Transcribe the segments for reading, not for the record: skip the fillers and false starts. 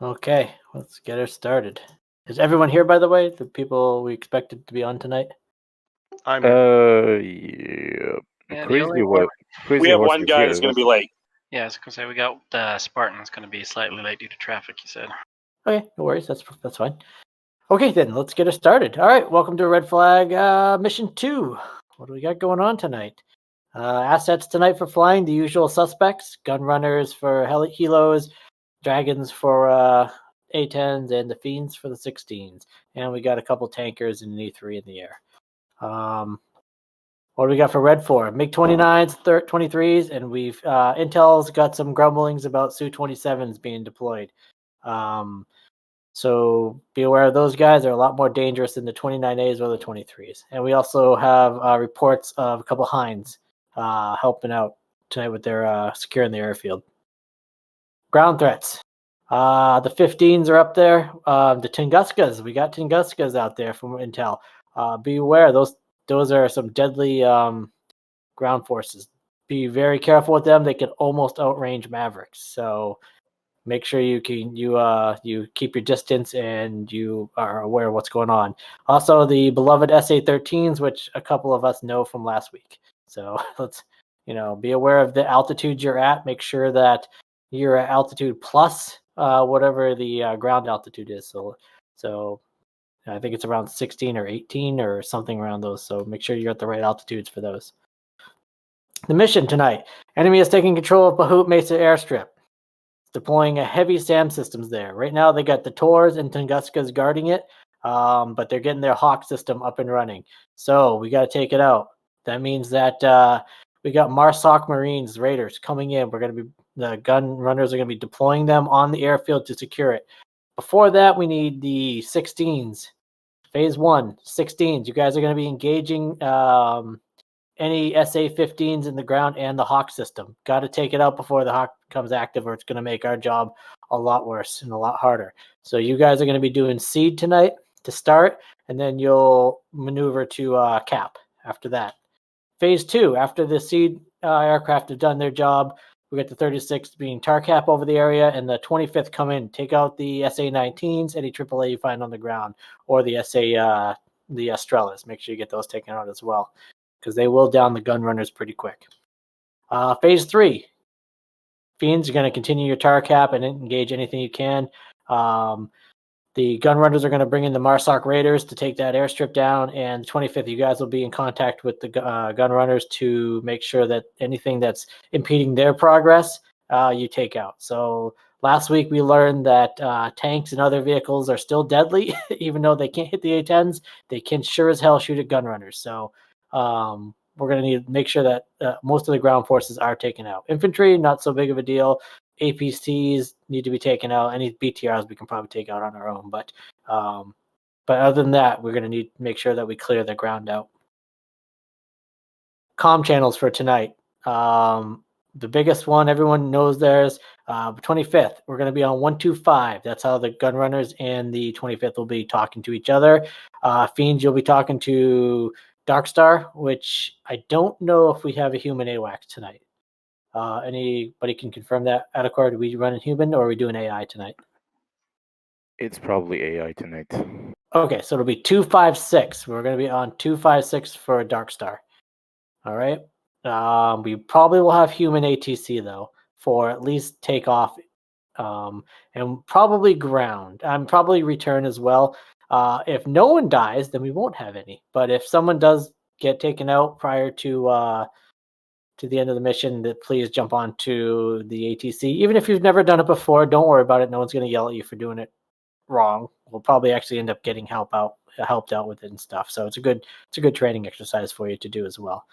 Okay, let's get her started. Is everyone here, by the way? The people we expected to be on tonight? I'm here. Yeah. Yeah, the only Crazy one. what? Crazy We have horse one is guy here. that's going to be late. Yeah, I was gonna say we got Spartan's gonna be slightly late due to traffic. You said. Okay, no worries. That's fine. Okay, then let's get her started. All right, welcome to Red Flag Mission 2. What do we got going on tonight? Assets tonight for flying, the usual suspects. Gun runners for helos, dragons for A10s, and the fiends for the 16s. And we got a couple tankers and an E3 in the air. What do we got for Red 4? MiG-29s, 23s, and we've Intel's got some grumblings about Su-27s being deployed. So be aware of those guys. They're a lot more dangerous than the 29As or the 23s. And we also have reports of a couple Hinds helping out tonight with their securing the airfield. Ground threats. The 15s are up there. The Tunguskas. We got Tunguskas out there from Intel. Be aware, those are some deadly ground forces. Be very careful with them. They can almost outrange Mavericks. So make sure you keep your distance and you are aware of what's going on. Also, the beloved SA-13s, which a couple of us know from last week. So let's be aware of the altitude you're at. Make sure that you're at altitude plus whatever the ground altitude is. So I think it's around 16 or 18 or something around those. So make sure you're at the right altitudes for those. The mission tonight: enemy is taking control of Bahut Mesa airstrip. Deploying a heavy SAM systems there. Right now they got the Tors and Tunguskas guarding it, but they're getting their Hawk system up and running. So we got to take it out. That means that we got Marsoc Marines, Raiders coming in. The gun runners are going to be deploying them on the airfield to secure it. Before that, we need the 16s. Phase 1, 16s. You guys are going to be engaging any SA-15s in the ground and the Hawk system. Got to take it out before the Hawk becomes active, or it's going to make our job a lot worse and a lot harder. So you guys are going to be doing seed tonight to start, and then you'll maneuver to cap after that. Phase 2, after the seed aircraft have done their job, we got the 36th being TARCAP over the area, and the 25th come in, take out the SA-19s, any AAA you find on the ground, or the the Estrelas. Make sure you get those taken out as well, because they will down the gun runners pretty quick. Phase 3, Fiends are going to continue your TARCAP and engage anything you can. The gun runners are going to bring in the Marsoc Raiders to take that airstrip down, and 25th, you guys will be in contact with the gun runners to make sure that anything that's impeding their progress, you take out. So last week we learned that tanks and other vehicles are still deadly, even though they can't hit the A-10s. They can sure as hell shoot at gun runners. So we're going to need to make sure that most of the ground forces are taken out. Infantry, not so big of a deal. APCs need to be taken out. Any BTRs we can probably take out on our own. But other than that, we're going to need to make sure that we clear the ground out. Comm channels for tonight. The biggest one, everyone knows theirs. 25th, we're going to be on 125. That's how the gun runners and the 25th will be talking to each other. Fiends, you'll be talking to Darkstar, which I don't know if we have a human AWACS tonight. Anybody can confirm that? Adacor, do we run in human or are we doing AI tonight? It's probably AI tonight. Okay, so it'll be 256. We're going to be on 256 for Darkstar. All right. We probably will have human ATC though for at least takeoff, and probably ground. Probably return as well. If no one dies, then we won't have any. But if someone does get taken out prior to the end of the mission, that please jump onto the ATC. Even if you've never done it before, don't worry about it. No one's going to yell at you for doing it wrong. We'll probably actually end up getting helped out with it and stuff. So it's a good training exercise for you to do as well.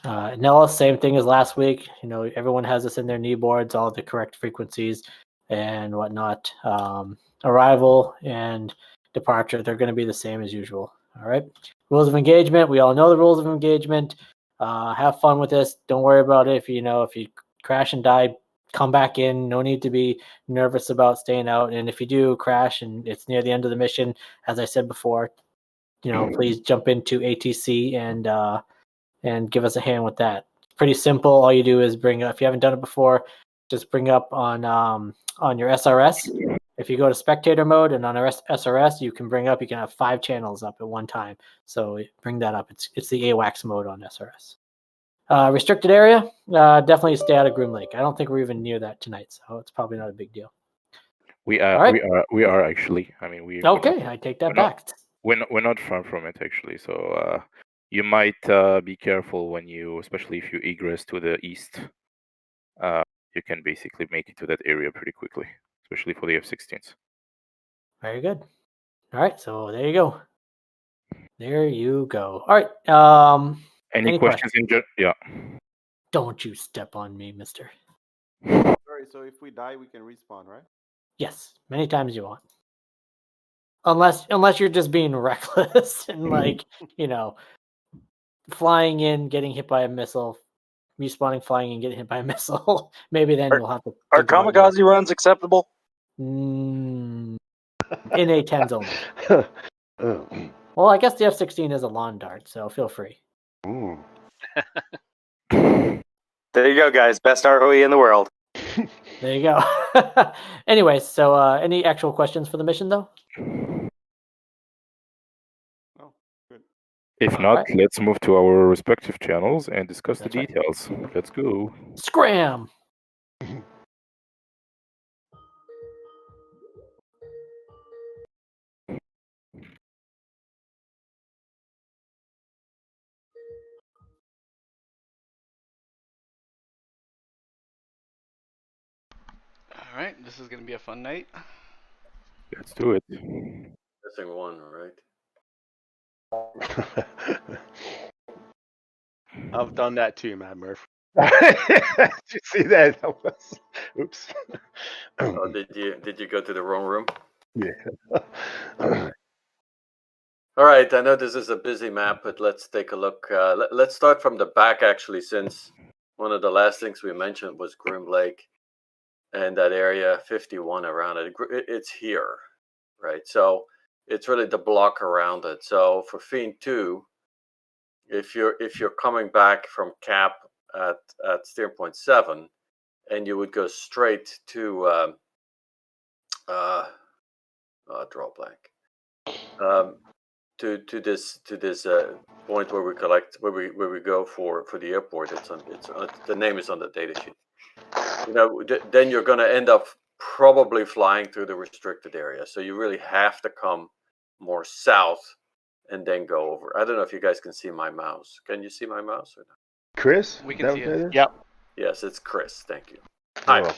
Nellis, same thing as last week. Everyone has this in their knee boards, all the correct frequencies and whatnot. Arrival and departure, they're going to be the same as usual. All right. Rules of engagement. We all know the rules of engagement. Have fun with this. Don't worry about it. If you crash and die, come back in. No need to be nervous about staying out. And if you do crash and it's near the end of the mission, as I said before, please jump into ATC and give us a hand with that. It's pretty simple. All you do is if you haven't done it before, just bring up on your SRS. If you go to spectator mode and on SRS, you can have 5 channels up at one time. So bring that up. It's the AWACS mode on SRS. Restricted area, definitely stay out of Groom Lake. I don't think we're even near that tonight, so it's probably not a big deal. We are. All right. We are actually. I mean, Okay, I take that back. We're not far from it actually. So you might be careful when especially if you egress to the east. You can basically make it to that area pretty quickly, especially for the F-16s. Very good. All right, so there you go. There you go. All right. Any questions in general? Yeah. Don't you step on me, mister. Sorry, so if we die, we can respawn, right? Yes, many times you want. Unless you're just being reckless and flying in, getting hit by a missile, respawning, flying in, getting hit by a missile. Maybe then you'll have to. Are kamikaze runs acceptable? In A-10s only. Well, I guess the F-16 is a lawn dart, so feel free. There you go, guys. Best ROE in the world. There you go. Anyway, so any actual questions for the mission, though? Oh, good. If not, let's move to our respective channels and discuss the That's right. details. Let's go. Scram! All right, this is gonna be a fun night. Let's do it. Missing one, right? I've done that too, Mad Murph. Did you see that? Oops. Oh, did you go to the wrong room? Yeah. All right, I know this is a busy map, but let's take a look. Let's start from the back, actually, since one of the last things we mentioned was Groom Lake and that area 51 around it. It's here, right? So it's really the block around it. So for Fiend 2, if you're coming back from Cap at steer point 7, and you would go straight to draw blank. To this point where we go for the airport. The name is on the data sheet. Then you're going to end up probably flying through the restricted area. So you really have to come more south and then go over. I don't know if you guys can see my mouse. Can you see my mouse or not? Chris? We can see it. Yep. Yes, it's Chris. Thank you. Oh. Hi.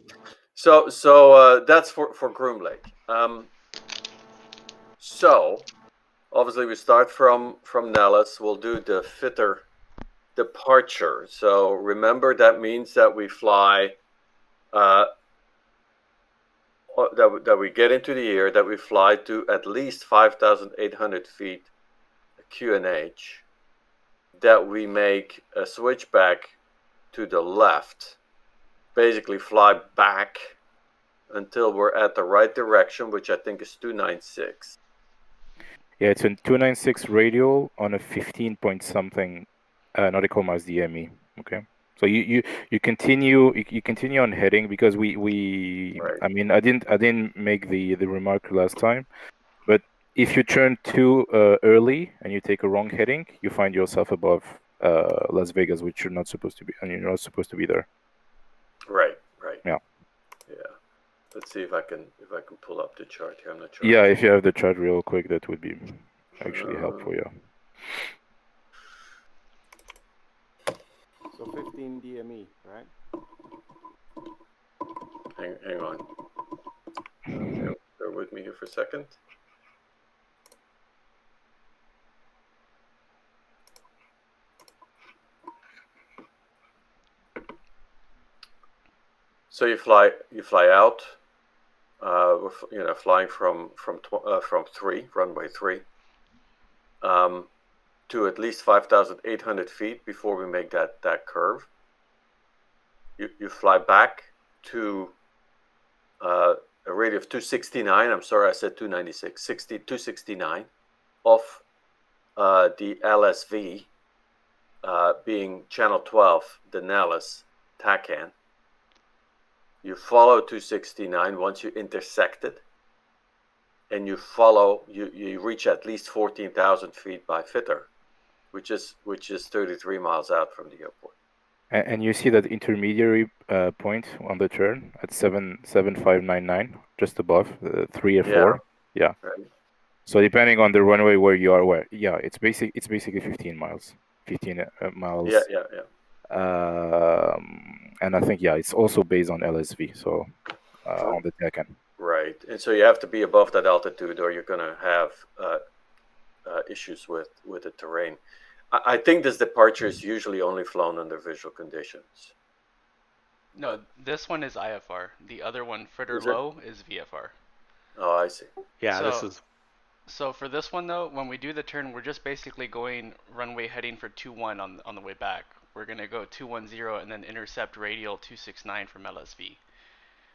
So that's for Groom Lake. So obviously we start from Nellis. We'll do the fitter departure. So remember, that means that we fly that we get into the air, that we fly to at least 5,800 feet QNH, that we make a switch back to the left, basically fly back until we're at the right direction, which I think is 296. Yeah, it's a 296 radial on a 15 point something nautical miles DME. Okay, so you continue on heading, because we Right. I mean, I didn't make the remark last time, but if you turn too early and you take a wrong heading, you find yourself above Las Vegas, which you're not supposed to be, and you're not supposed to be there. Right. Yeah. Let's see if I can pull up the chart here. I'm not sure. Yeah, if you have the chart real quick, that would be actually helpful. Yeah. So 15 DME, right? Hang on. Okay, bear with me here for a second. So you fly out. We're flying from runway 3, to at least 5,800 feet before we make that curve. You fly back to a rate of 269. I'm sorry, I said 296. 269 off the LSV, being channel 12, the Nellis TACAN. You follow 269 once you intersect it, and you follow. You reach at least 14,000 feet by Fitter, which is 33 miles out from the airport. And you see that intermediary point on the turn at 77599, just above 3 or 4. Yeah. Right. So depending on the runway where you are, it's basically 15 miles. 15 miles. Yeah. And I think it's also based on LSV, so on the TECAN. Right, and so you have to be above that altitude, or you're going to have issues with the terrain. I think this departure is usually only flown under visual conditions. No, this one is IFR. The other one, Fritter Is it? Low, is VFR. Oh, I see. Yeah, this So- is So for this one though, when we do the turn, we're just basically going runway heading for 21 on the way back. We're gonna go 210 and then intercept radial 269 from LSV.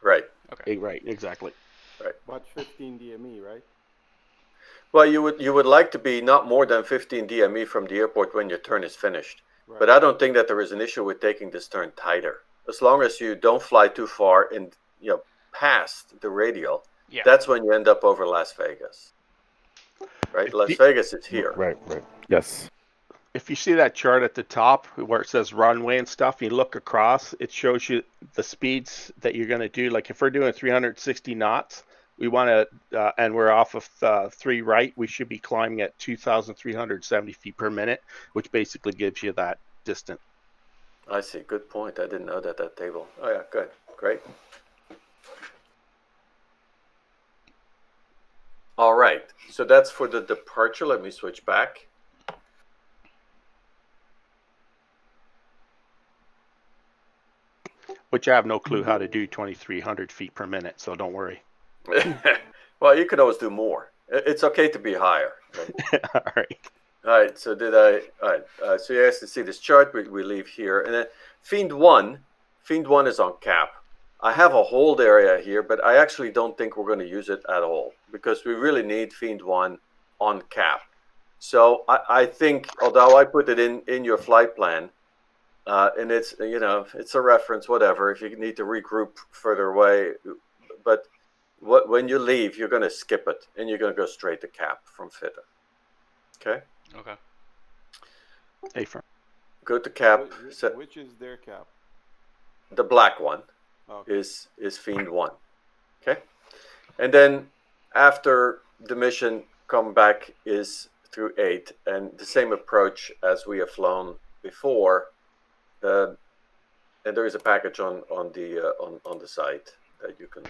Right. Okay. right, exactly. Watch 15 DME, right? Well, you would like to be not more than 15 DME from the airport when your turn is finished. Right. But I don't think that there is an issue with taking this turn tighter, as long as you don't fly too far and past the radial. Yeah. That's when you end up over Las Vegas. Right, Las Vegas is here. Right. Yes. If you see that chart at the top where it says runway and stuff, you look across, it shows you the speeds that you're going to do. Like if we're doing 360 knots, we want to, and we're off of 3 right, we should be climbing at 2,370 feet per minute, which basically gives you that distance. I see. Good point. I didn't know that table. Oh yeah, good, great. All right. So that's for the departure. Let me switch back. Which I have no clue how to do 2,300 feet per minute, so don't worry. Well, you could always do more. It's okay to be higher. Right? All right. All right. So all right. So you guys can see this chart. We leave here, and then Fiend 1 is on cap. I have a hold area here, but I actually don't think we're going to use it at all because we really need Fiend 1 on cap. So I think, although I put it in your flight plan, and it's it's a reference, whatever. If you need to regroup further away, but when you leave, you're going to skip it and you're going to go straight to cap from Fitter. Okay. Okay. Hey, Frank. Go to cap. Which is their cap? The black one. Okay. Is Fiend 1. Okay? And then after the mission come back is through 8, and the same approach as we have flown before. And there is a package on the site that you can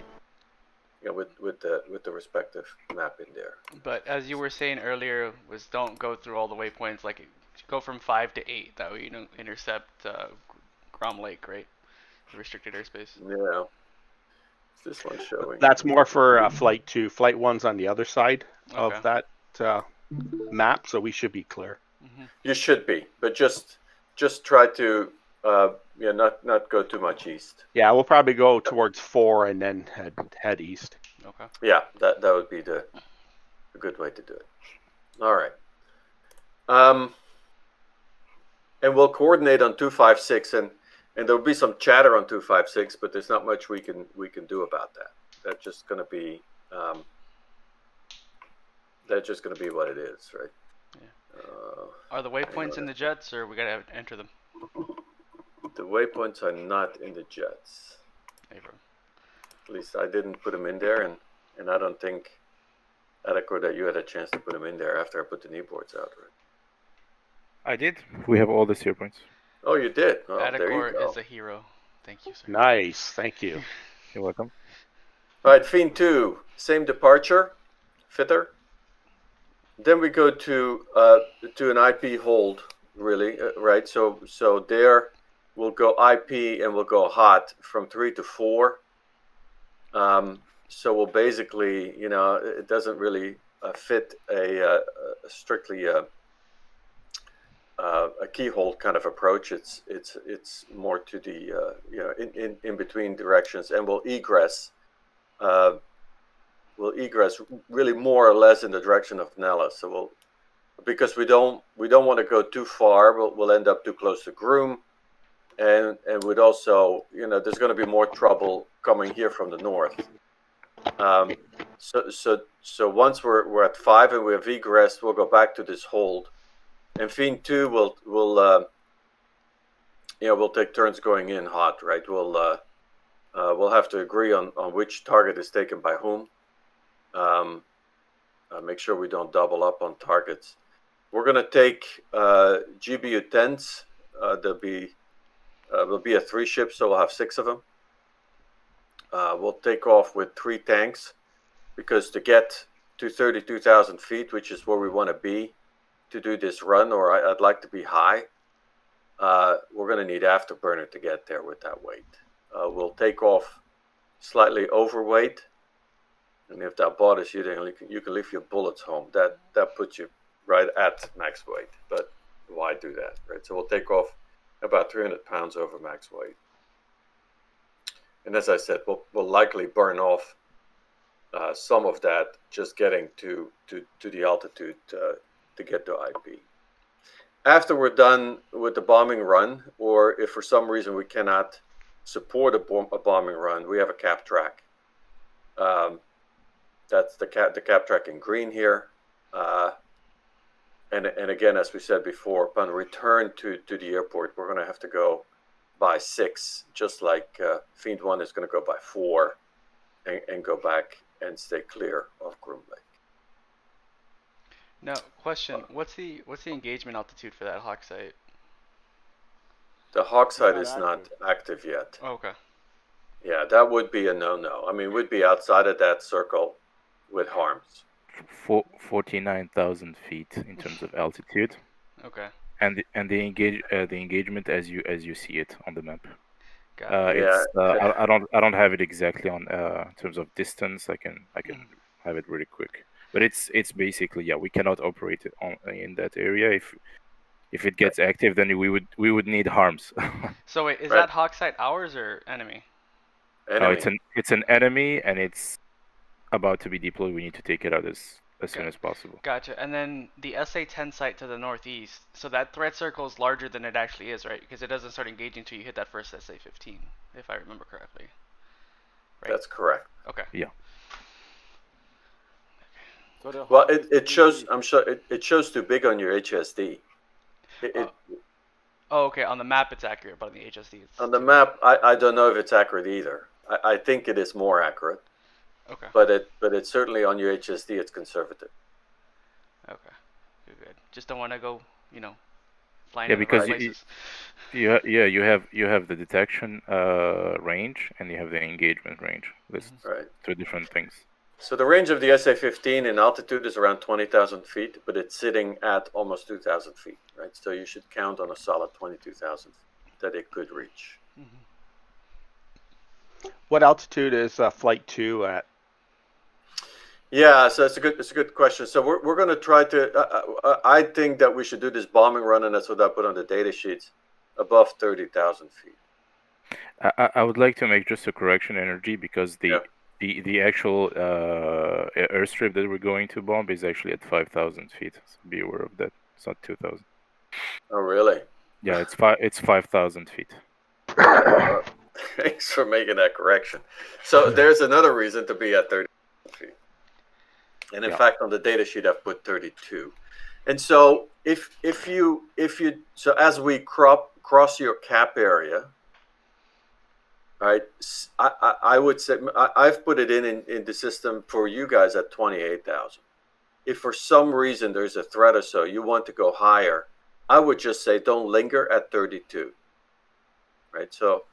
with the respective map in there. But as you were saying earlier, was don't go through all the waypoints. Like go from 5 to 8. That way you don't intercept Grom Lake, right? The restricted airspace. Yeah. Is this one showing? That's more for Flight 2. Flight 1's on the other side Okay. of that map, so we should be clear. Mm-hmm. You should be, but just try to not go too much east. Yeah, we'll probably go towards 4 and then head east. Okay. Yeah, that would be a good way to do it. All right. And we'll coordinate on 256, and there'll be some chatter on 256, but there's not much we can do about that. That's just going to be what it is, right? Yeah. Are the waypoints in the jets, or we gotta enter them? The waypoints are not in the jets. April. At least I didn't put them in there, and I don't think, Adequate, that you had a chance to put them in there after I put the knee boards out, right? I did. We have all the steer points. Oh, you did? Oh, there you Adacor go. is a hero. Thank you, sir. Nice, thank you. You're welcome. All right, Fiend 2, same departure, Fitter. Then we go to an IP hold, really, right? So there we'll go IP and we'll go hot from 3 to 4. So we'll basically, it doesn't really fit a strictly a keyhole kind of approach. It's more to the in between directions, and we'll egress really more or less in the direction of Nella. So because we don't want to go too far, we'll end up too close to Groom, and would also, there's going to be more trouble coming here from the north. So once we're at 5 and we have egress, we'll go back to this hold, and Fiend 2 will we'll take turns going in hot, right? We'll have to agree on which target is taken by whom. Make sure we don't double up on targets. We're going to take GBU 10s. There'll be a 3 ship, so we'll have 6 of them. We'll take off with 3 tanks, because to get to 32,000 feet, which is where we want to be to do this run, or I'd like to be high, we're going to need afterburner to get there with that weight. We'll take off slightly overweight, and if that bothers you, then you can leave your bullets home. That puts you right at max weight, but why do that, right? So we'll take off about 300 pounds over max weight. And as I said, we'll likely burn off some of that just getting to the altitude to get to IP. After we're done with the bombing run, or if for some reason we cannot support a bombing run, we have a cap track. That's the cap track in green here. And again, as we said before, upon return to the airport, we're going to have to go by 6, just like Fiend 1 is going to go by 4, and go back and stay clear of Groom Lake. Now, question: what's the engagement altitude for that hawk site? The hawk site not is not active yet. Oh, okay. Yeah, that would be a no-no. I mean, we'd be outside of that circle with harms. 49,000 feet in terms of altitude. Okay. And the engagement as you see it on the map. Got it. I don't have it exactly on in terms of distance. I can have it really quick. But it's basically, we cannot operate it in that area. If it gets active, then we would need harms. So wait, is that hawk site ours or enemy? Enemy. No, it's an enemy, and it's about to be deployed. We need to take it out as soon as possible. Gotcha. And then the SA-10 site to the northeast. So that threat circle is larger than it actually is, right? Because it doesn't start engaging until you hit that first SA-15, if I remember correctly. Right? That's correct. Okay. Yeah. So Well, it shows. I'm sure it shows too big on your HSD. Oh, okay. On the map, it's accurate, but on the HSD, it's on the map, I don't know if it's accurate either. I think it is more accurate. Okay. But it's certainly on your HSD. It's conservative. Okay. Good. Just don't want to go, flying. Yeah, in the because wrong places. you have the detection range, and you have the engagement range. These Right. 2 different things. So the range of the SA-15 in altitude is around 20,000 feet, but it's sitting at almost 2,000 feet, right? So you should count on a solid 22,000 that it could reach. What altitude is Flight 2 at? Yeah, so it's a good question. So we're going to try to. I think that we should do this bombing run, and that's what I put on the data sheets, above 30,000 feet. I would like to make just a correction, Energy, because the actual airstrip that we're going to bomb is actually at 5,000 feet. So be aware of that. It's not 2,000. Oh, really? Yeah, it's 5,000 feet. Thanks for making that correction. So there's another reason to be at 30 feet. And in fact, on the data sheet, I've put 32. And so if you so as we cross your cap area, right, I would say I've put it in the system for you guys at 28,000. If for some reason there's a threat or so, you want to go higher, I would just say don't linger at 32. Right, so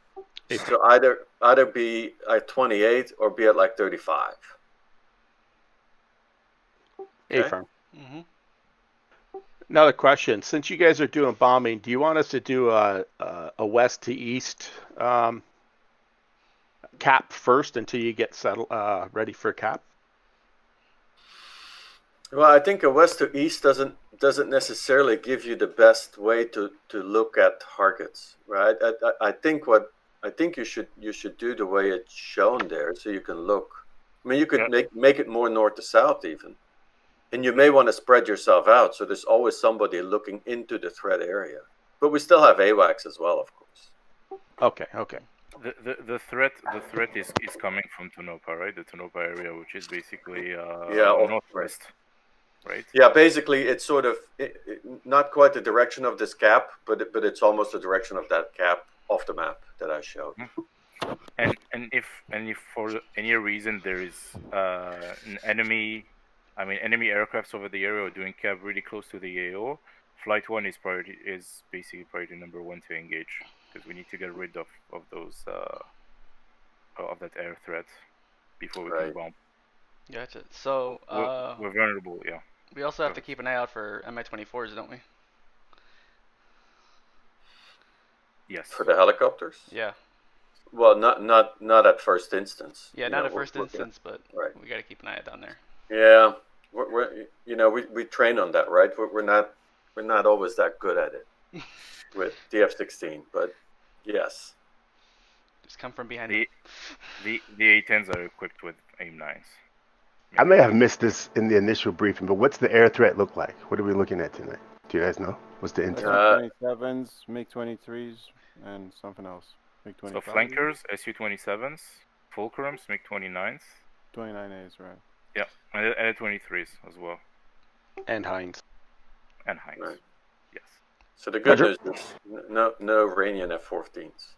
either be at 28 or be at like 35. Hey, Okay. firm. Another question: since you guys are doing bombing, do you want us to do a west to east cap first until you get settled, ready for cap? Well, I think a west to east doesn't necessarily give you the best way to look at targets, right? I think you should do the way it's shown there, so you can look. I mean, you could make it more north to south even, and you may want to spread yourself out so there's always somebody looking into the threat area. But we still have AWACS as well, of course. Okay. The threat is coming from Tonopah, right? The Tonopah area, which is basically Right. northwest, right? Yeah, basically, it's sort of not quite the direction of this cap, but it's almost the direction of that cap off the map that I showed. And if for any reason there is an enemy, enemy aircrafts over the area or doing cap really close to the AO, Flight 1 is basically priority number 1 to engage, because we need to get rid of those of that air threat before we can Right. bomb. Gotcha. So We're vulnerable, yeah. we also have to keep an eye out for Mi-24s, don't we? Yes. For the helicopters? Yeah. Well, not at first instance. Yeah, You not know, at first instance, but right. we got to keep an eye out down there. Yeah, we train on that, right? We're not always that good at it with the F-16, but yes. Just come from behind. The A-10s are equipped with AIM-9s. I may have missed this in the initial briefing, but what's the air threat look like? What are we looking at tonight? Do you guys know? What's the intel? Su-27s, MiG-23s, and something else. MiG-25. So flankers, Su-27s, Fulcrums, MiG-29s. 29As, right. Yeah, and 23s as well. And Heinz. Right. Yes. So the good news is no Iranian F-14s.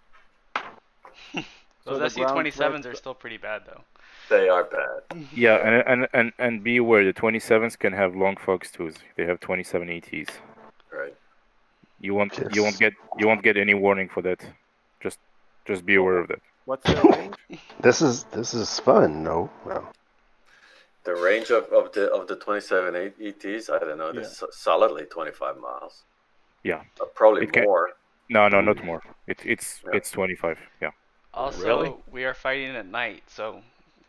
Those Su-27s are still pretty bad, though. They are bad. Yeah, and be aware, the 27s can have long fogs too. They have 27 ETs. Right. You won't get any warning for that. Just be aware of that. What's the range? This is fun. No. Well. The range of the 27 ETs, I don't know, it's solidly 25 miles. Yeah. Probably more. No, not more. It's 25. Yeah. Also, Really? we are fighting at night, so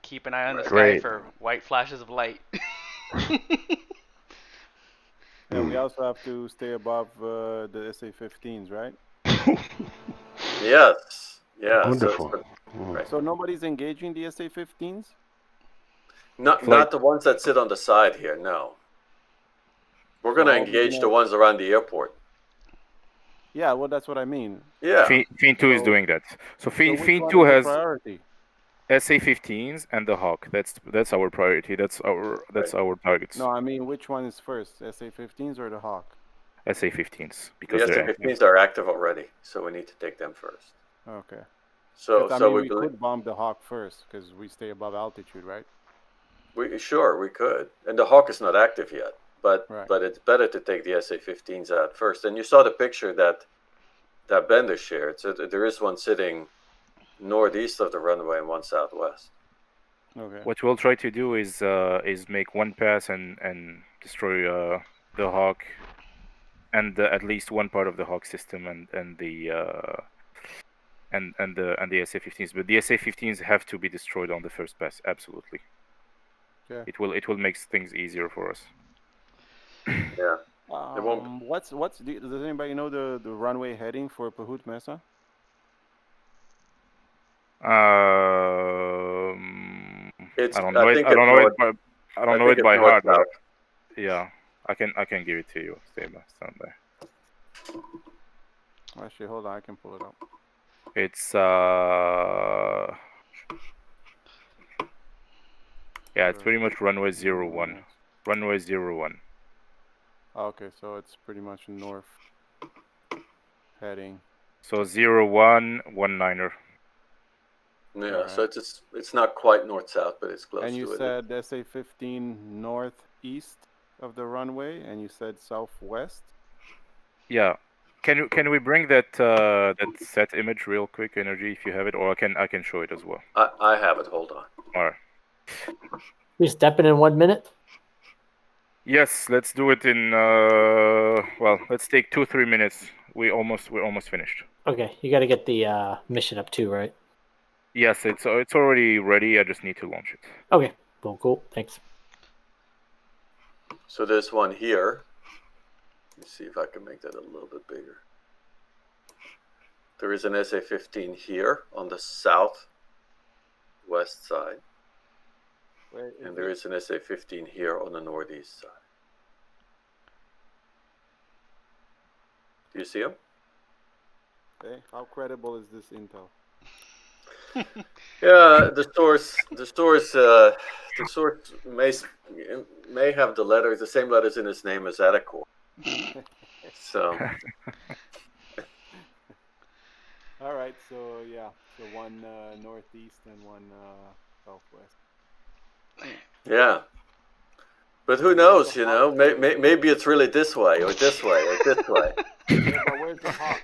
keep an eye on the sky Great. for white flashes of light. And we also have to stay above the SA-15s, right? Yes. Yeah. Wonderful. So nobody's engaging the SA-15s? Not the ones that sit on the side here. No. We're going to engage the ones around the airport. Yeah, well, that's what I mean. Yeah. Fiend 2 is doing that. So Fiend 2 one is has the priority? SA-15s and the Hawk. That's our priority. That's our targets. No, I mean, which one is first, SA-15s or the Hawk? SA-15s, The because they're active. SA-15s are active already, so we need to take them first. Okay. So we could bomb the Hawk first because we stay above altitude, right? we could, and the Hawk is not active yet, but it's better to take the SA-15s out first. And you saw the picture that Bender shared. So there is one sitting northeast of the runway and one southwest. Okay. What we'll try to do is make one pass and destroy the Hawk and at least one part of the Hawk system and the SA-15s. But the SA-15s have to be destroyed on the first pass. Absolutely. Yeah. It will make things easier for us. Yeah. It won't. Does anybody know the runway heading for Pahut Mesa? It's, I don't know it by heart. But yeah, I can give it to you. Stand by. Actually, hold on, I can pull it up. It's yeah, it's pretty much runway 01. Runway 01. Okay, so it's pretty much north heading. So 0119er. Yeah, so it's not quite north-south, but it's close to it. And you said SA-15 northeast of the runway, and you said southwest? Yeah. Can we bring that set image real quick, Energy, if you have it, or I can show it as well. I have it. Hold on. All right. We stepping in 1 minute? Yes, let's do it in well, let's take 2-3 minutes. We're almost finished. Okay, you got to get the mission up too, right? Yes, it's already ready. I just need to launch it. Okay, cool. Thanks. So there's one here. Let's see if I can make that a little bit bigger. There is an SA-15 here on the southwest side. And there is an SA-15 here on the northeast side. Do you see them? Okay. How credible is this intel? Yeah, the source may have the same letters in his name as Atacor. So All right. So yeah. So one northeast and one southwest. yeah, but who And where's knows? the You hawk? know, maybe it's really this way or this way or this way. Yeah, but where's the hawk?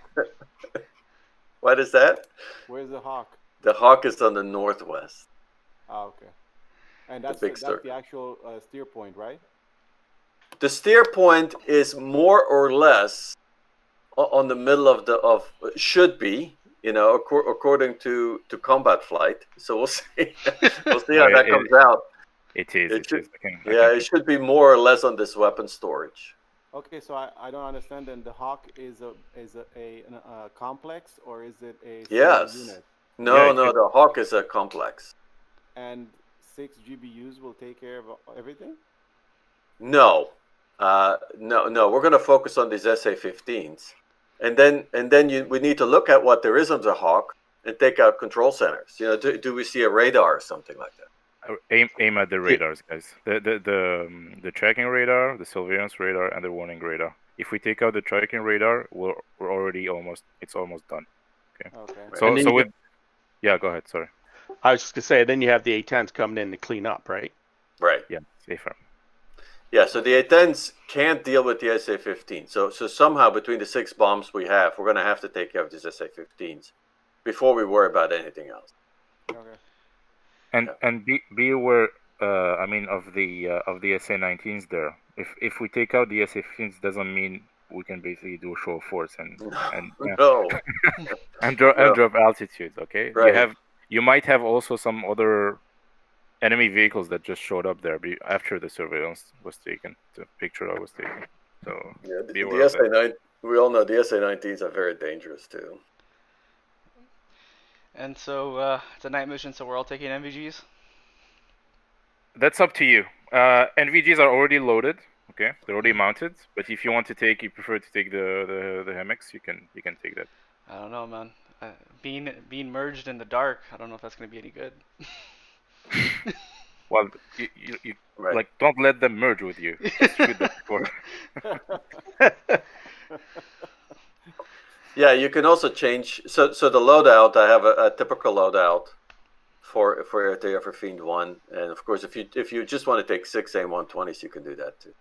What is that? Where's the hawk? The hawk is on the northwest. Ah, okay. And The that's big that's circle. the actual steer point, right? The steer point is more or less on the middle of should be, you know, according to combat flight. So we'll see. We'll see how that comes out. It is. It should, I yeah, can it should be more or less on this weapon storage. Okay, so I don't understand. Then the hawk is a complex, or is it a single Yes. unit? No, Yeah, no, the hawk is a complex. And 6 GBUs will take care of everything? No, no. We're going to focus on these SA-15s, and then we need to look at what there is on the hawk and take out control centers. You know, do we see a radar or something like that? aim at the radars, guys. The tracking radar, the surveillance radar, and the warning radar. If we take out the tracking radar, we're already it's almost done. Okay. Okay. So with yeah, go ahead. Sorry. I was just gonna say, then you have the A10s coming in to clean up, right? Right. Yeah, safer. Yeah. So the A10s can't deal with the SA-15. So somehow between the 6 bombs we have, we're going to have to take care of these SA-15s before we worry about anything else. Okay. And be aware. I mean, of the SA-19s there. If we take out the SA-15s, doesn't mean we can basically do a show of force and No. and drop altitude. Okay. Right. You might have also some other enemy vehicles that just showed up there after the surveillance was taken, the picture was taken. So Yeah, be aware of that. SA-9. We all know the SA-19s are very dangerous too. And so it's a night mission, so we're all taking NVGs. That's up to you. NVGs are already loaded. Okay, they're already mounted. But if you prefer to take the HEMX, you can take that. I don't know, man. Being merged in the dark, I don't know if that's gonna be any good. Well, you Right. like don't let them merge with you. Just shoot them before. Yeah, you can also change. So the loadout, I have a typical loadout for AirTail for Fiend 1, and of course, if you just want to take 6 AIM-120s, you can do that too.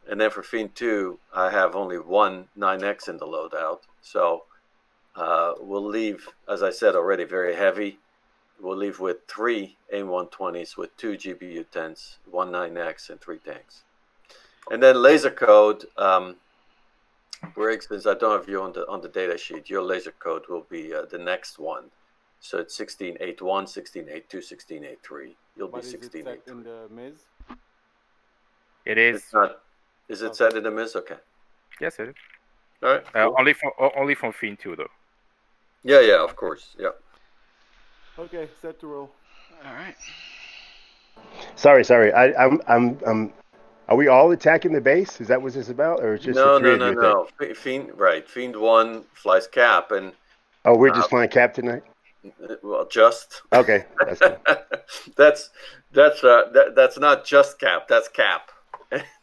And then for Fiend 2, I have only one 9X in the loadout, so we'll leave, as I said already, very heavy. We'll leave with 3 AIM-120s with 2 GBU-10s, 1 9X, and 3 tanks. And then laser code. Greg, since I don't have you on the data sheet, your laser code will be the next one. So it's 16.8.1, 16.8.2, 16.8.3. You'll be 16.8.3. Is it set in the MIS? It is. It's not. Is it set in the MIS? Okay. Yes, it is. All right. Cool. Only from Fiend 2 though. Yeah, of course. Yeah. Okay, set to roll. All right. Sorry. I'm. Are we all attacking the base? Is that what this is about, or just the three of you? No. Fiend 1 flies Cap, and Oh, we're just flying Cap tonight. well, just Okay, that's cool. that's not just Cap. That's Cap.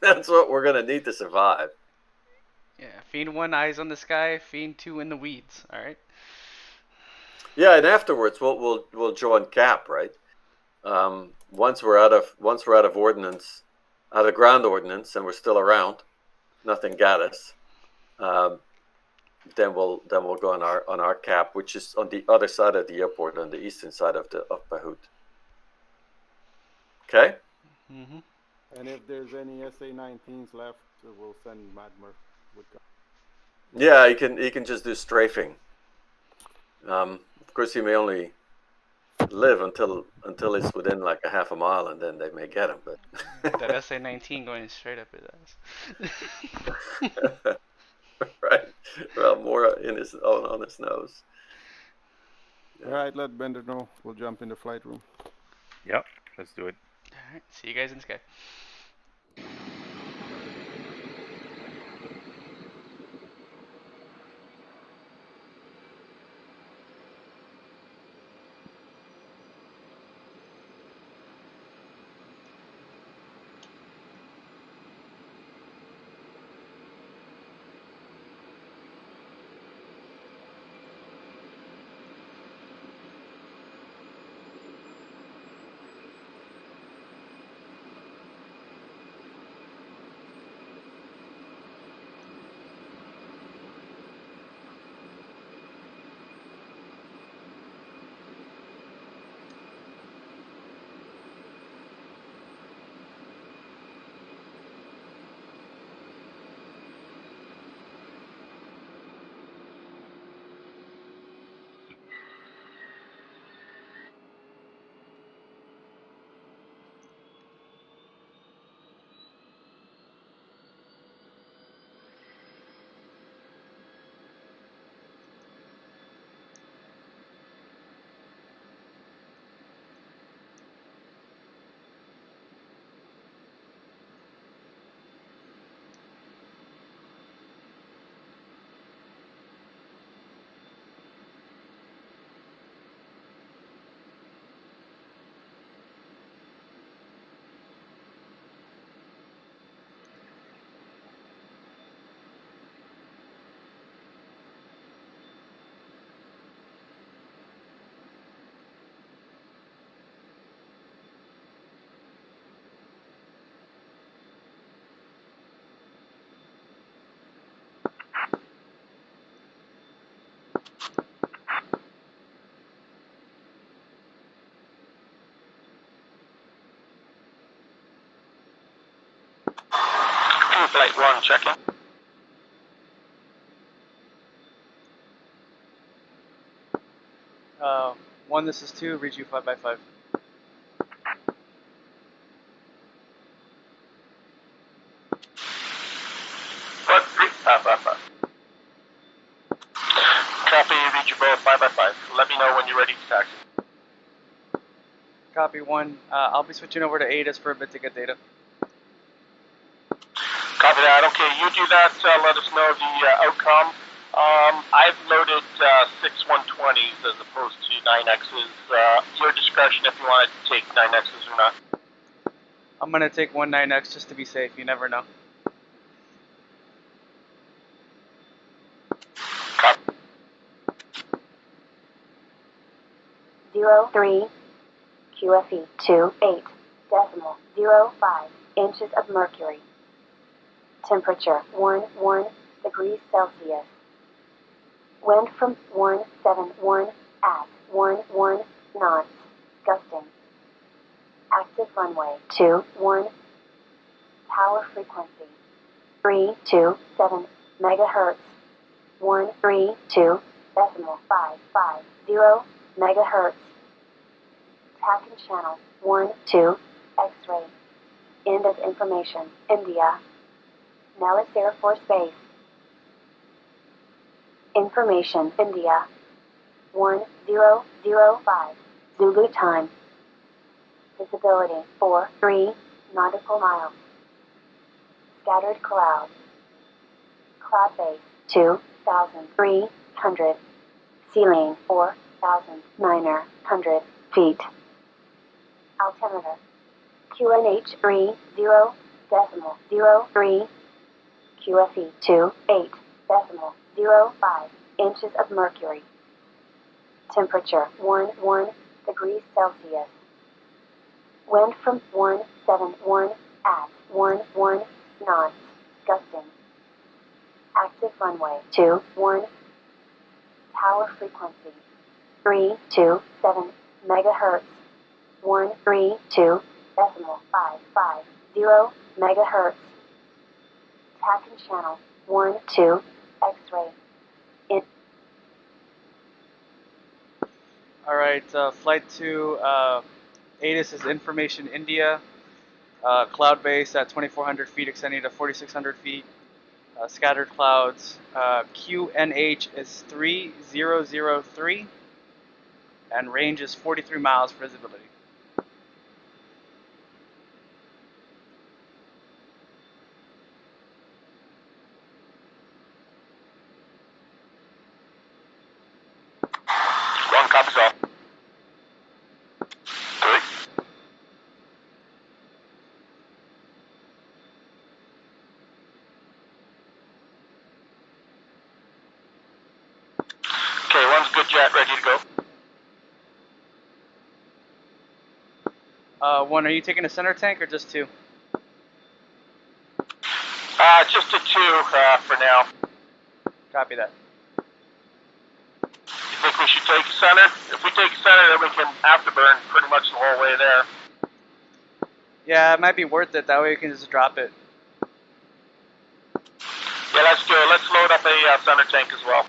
That's what we're gonna need to survive. Yeah, Fiend 1 eyes on the sky, Fiend 2 in the weeds. All right. Yeah, and afterwards we'll join Cap, right? Once we're out of ordnance, out of ground ordnance, and we're still around, nothing got us. Then we'll go on our Cap, which is on the other side of the airport, on the eastern side of Bahut. Okay. Mm-hmm. And if there's any SA-19s left, we'll send Madmer with guns. Yeah, he can just do strafing. Of course, he may only live until it's within like a half a mile, and then they may get him. But that SA-19 going straight up his ass. Right. Well, more on his nose. Yeah. All right, let Bender know. We'll jump in the flight room. Yep, let's do it. All right. See you guys in the sky. Flight 1, checking. One, this is 2, read you 5x5. What? 3, 5x5. Copy, read you both 5x5. Let me know when you're ready to taxi. Copy 1. I'll be switching over to ADIS for a bit to get data. Copy that. Okay, you do that. Let us know the outcome. I've loaded 6 120s as opposed to 9Xs. Your discretion if you want to take 9Xs or not. I'm going to take one 9X just to be safe. You never know. Copy. 03 QFE 28.05 inches of mercury. Temperature 11 degrees Celsius. Wind from 171 at 11 knots, gusting. Active runway 21. Power frequency 327 megahertz. 132.550 megahertz. Tacken channel 12 X-ray. End of information. India. Nellis Air Force Base. Information. India. 1005 Zulu time. Visibility 43 nautical miles. Scattered cloud. Cloud base 2,300. Ceiling 4,900 feet. Altimeter QNH 30.03 QFE 28.05 inches of mercury. Temperature 11 degrees Celsius. Wind from 171 at 11 knots, gusting. Active runway 21. Power frequency 327 megahertz. 132.550 megahertz. Tacken channel 12 X-ray. Alright, Flight 2, ATIS is Information India. Cloud base at 2,400 feet extending to 4,600 feet. Scattered clouds. QNH is 3003. And range is 43 miles for visibility. One copies all. 3. Okay, one's good jet, ready to go. 1, are you taking a center tank or just 2? Just a 2 for now. Copy that. You think we should take a center? If we take a center, then we can afterburn pretty much the whole way there. Yeah, it might be worth it. That way we can just drop it. Yeah, let's do it. Let's load up a center tank as well.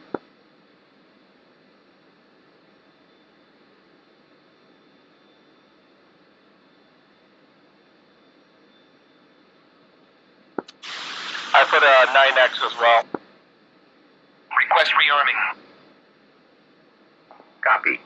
I put a 9X as well. Request rearming. Copy.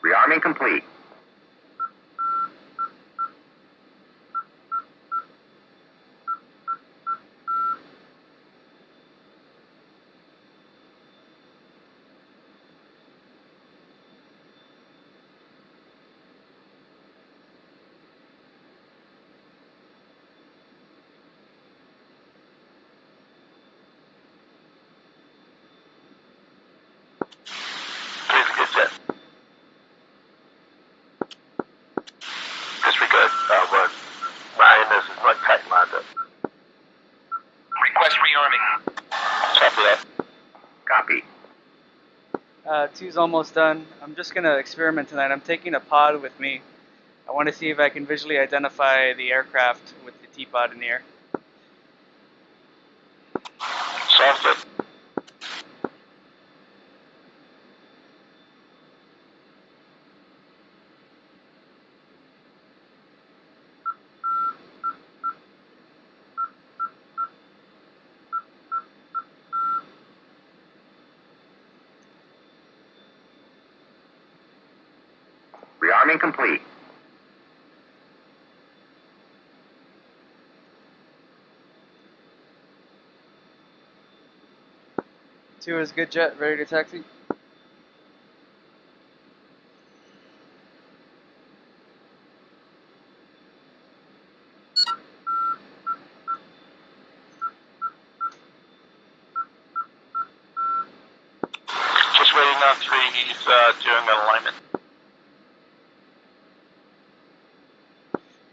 Rearming complete. 2's almost done. I'm just going to experiment tonight. I'm taking a pod with me. I want to see if I can visually identify the aircraft with the T-pod in the air. Sounds good. Rearming complete. Two is good, Jet. Ready to taxi? Just waiting on 3. He's doing an alignment.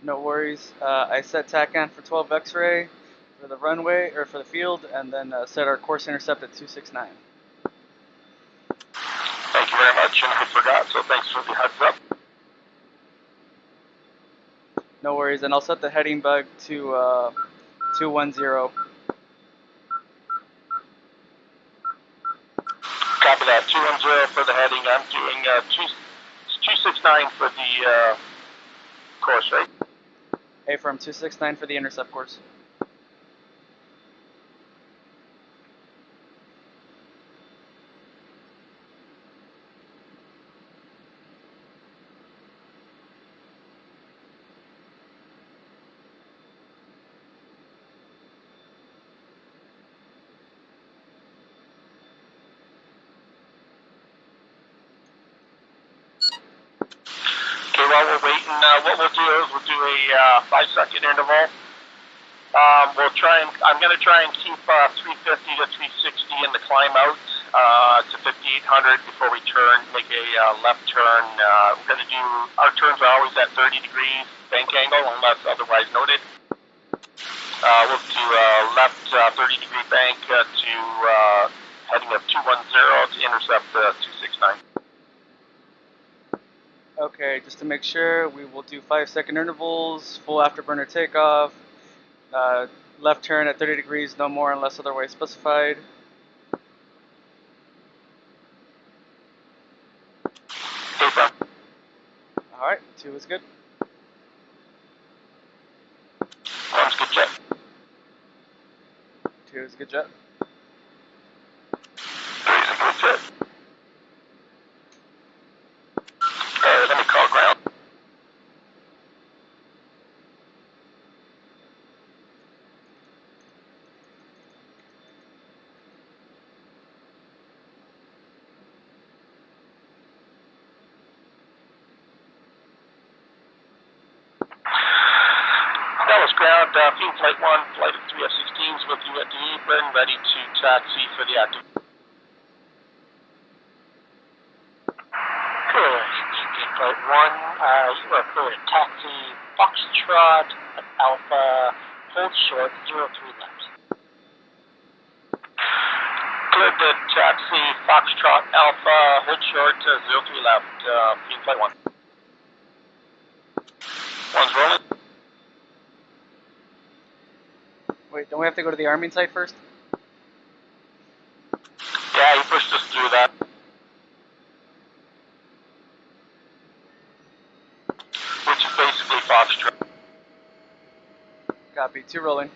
No worries. I set TACAN for 12 X-ray for the runway, or for the field, and then set our course intercept at 269. Thank you very much, and I forgot, so thanks for the heads up. No worries, and I'll set the heading bug to 210. Copy that. 210 for the heading. I'm doing 269 for the course, right? From 269 for the intercept course. Okay, while we're waiting, what we'll do is we'll do a 5-second interval. I'm going to try and keep 350 to 360 in the climb out to 5800 before we make a left turn. We're going to do, our turns are always at 30 degrees bank angle unless otherwise noted. We'll do a left 30 degree bank to heading of 210 to intercept 269. Okay, just to make sure, we will do 5-second intervals, full afterburner takeoff, left turn at 30 degrees, no more unless otherwise specified. Alright, 2 is good. 1's good, Jet. 2 is good, Jet. 3 is a good Jet. Let me call ground. Dallas ground, Field Flight 1, flight of 3 F-16s with you at the apron, ready to taxi for the active. Good. Field Flight 1, you are clear to taxi Foxtrot Alpha, hold short, 03 left. Cleared the taxi Foxtrot Alpha, hold short, 03 left, Field Flight 1. 1's rolling. Wait, don't we have to go to the arming site first? Yeah, he pushed us through that. Which is basically Foxtrot. Copy, 2 rolling.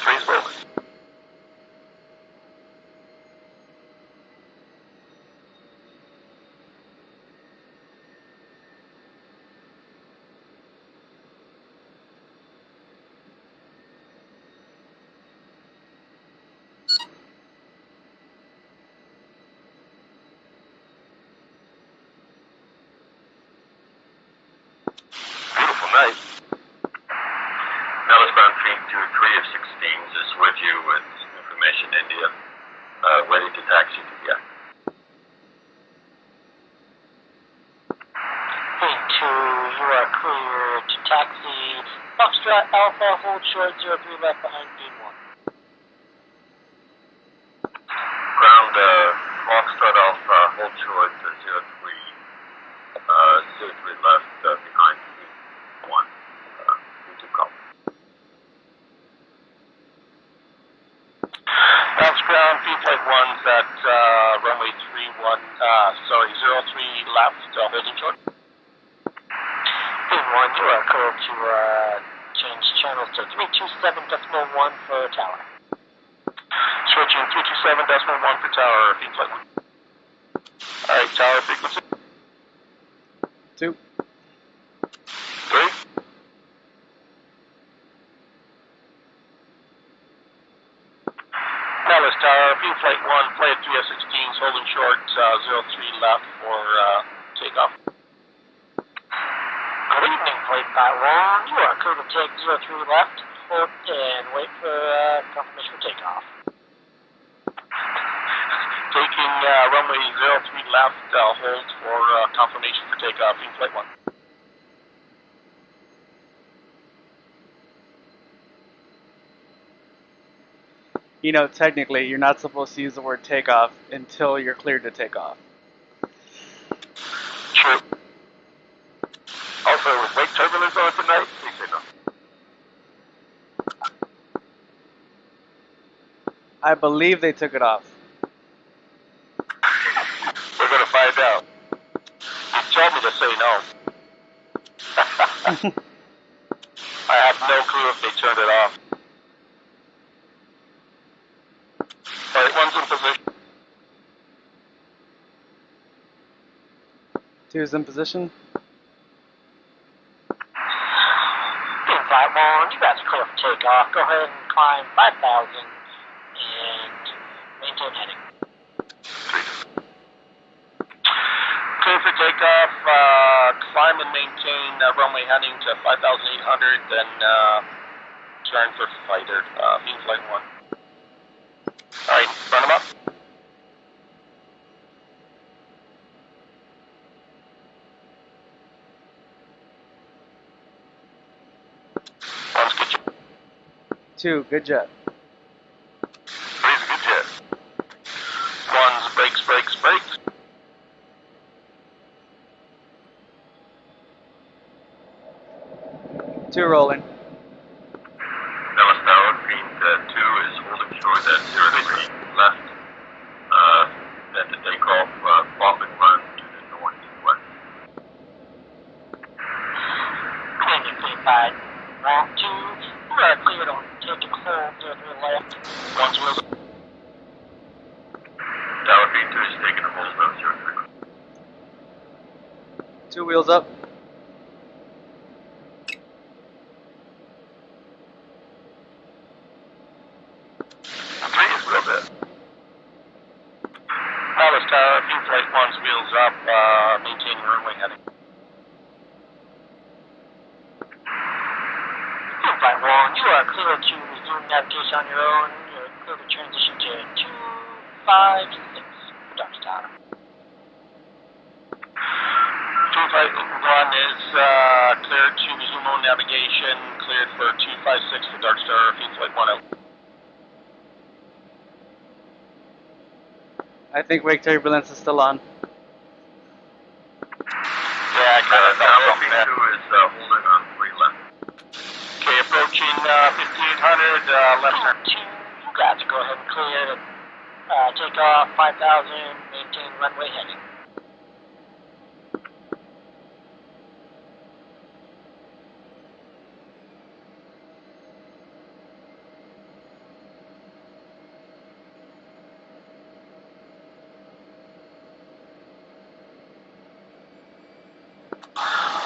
Three's rolling. Beautiful night. Dallas ground 323 of 16s is with you with information India, ready to taxi to the act. Being 2, you are taxi Foxtrot Alpha, hold short 03 left behind beam 1. Ground Foxtrot Alpha, hold short 03, 03 left behind beam 1. To come. Bounce ground, flight 1's at runway 03 left, holding short. Beam 1, you are clear to change channels to 327.1 for tower. Switching 327.1 for tower, flight 1. Alright, tower frequency. 2. 3. Dallas Tower, flight 1, flight 3F-16's holding short, 03 left for takeoff. Good evening, flight 1. You are clear to take 03 left, hold and wait for confirmation for takeoff. Taking runway 03 left, hold for confirmation for takeoff, flight 1. You know, technically, you're not supposed to use the word takeoff until you're cleared to take off. True. Also, with wake turbulence on tonight, please say no. I believe they took it off. We're going to find out. You told me to say no. I have no clue if they turned it off. Alright, 1's in position. 2's in position. Beam flight 1, you guys are clear for takeoff. Go ahead and climb 5,000 and maintain heading. Clear for takeoff, climb and maintain runway heading to 5,800, then turn for fighter, beam flight 1. Alright, run them up. One's good jet. 2, good jet. 3's a good jet. 1's brakes. 2 rolling. Dallas Tower, Green 2 is holding short at 03 left. Then to take off, pop and run to the northwest. Landing clear 5, round 2, you are cleared on take and hold 03 left. 1's wheels. Tower Green 2 is taking a hold of 03. 2 wheels up. Dallas Tower, flight 1's wheels up, maintaining runway heading. Flight 1, you are clear to resume navigation on your own. You're clear to transition to 256 for Dr. Tower. Flight 1 is cleared to resume on navigation, cleared for 256 for Dark Star, flight 1 out. I think wake turbulence is still on. Yeah, I kind of thought Tower Green 2 is holding on 3 left. Okay, approaching 5800, left turn. 2, you guys go ahead and clear. Take off 5,000, maintain runway heading.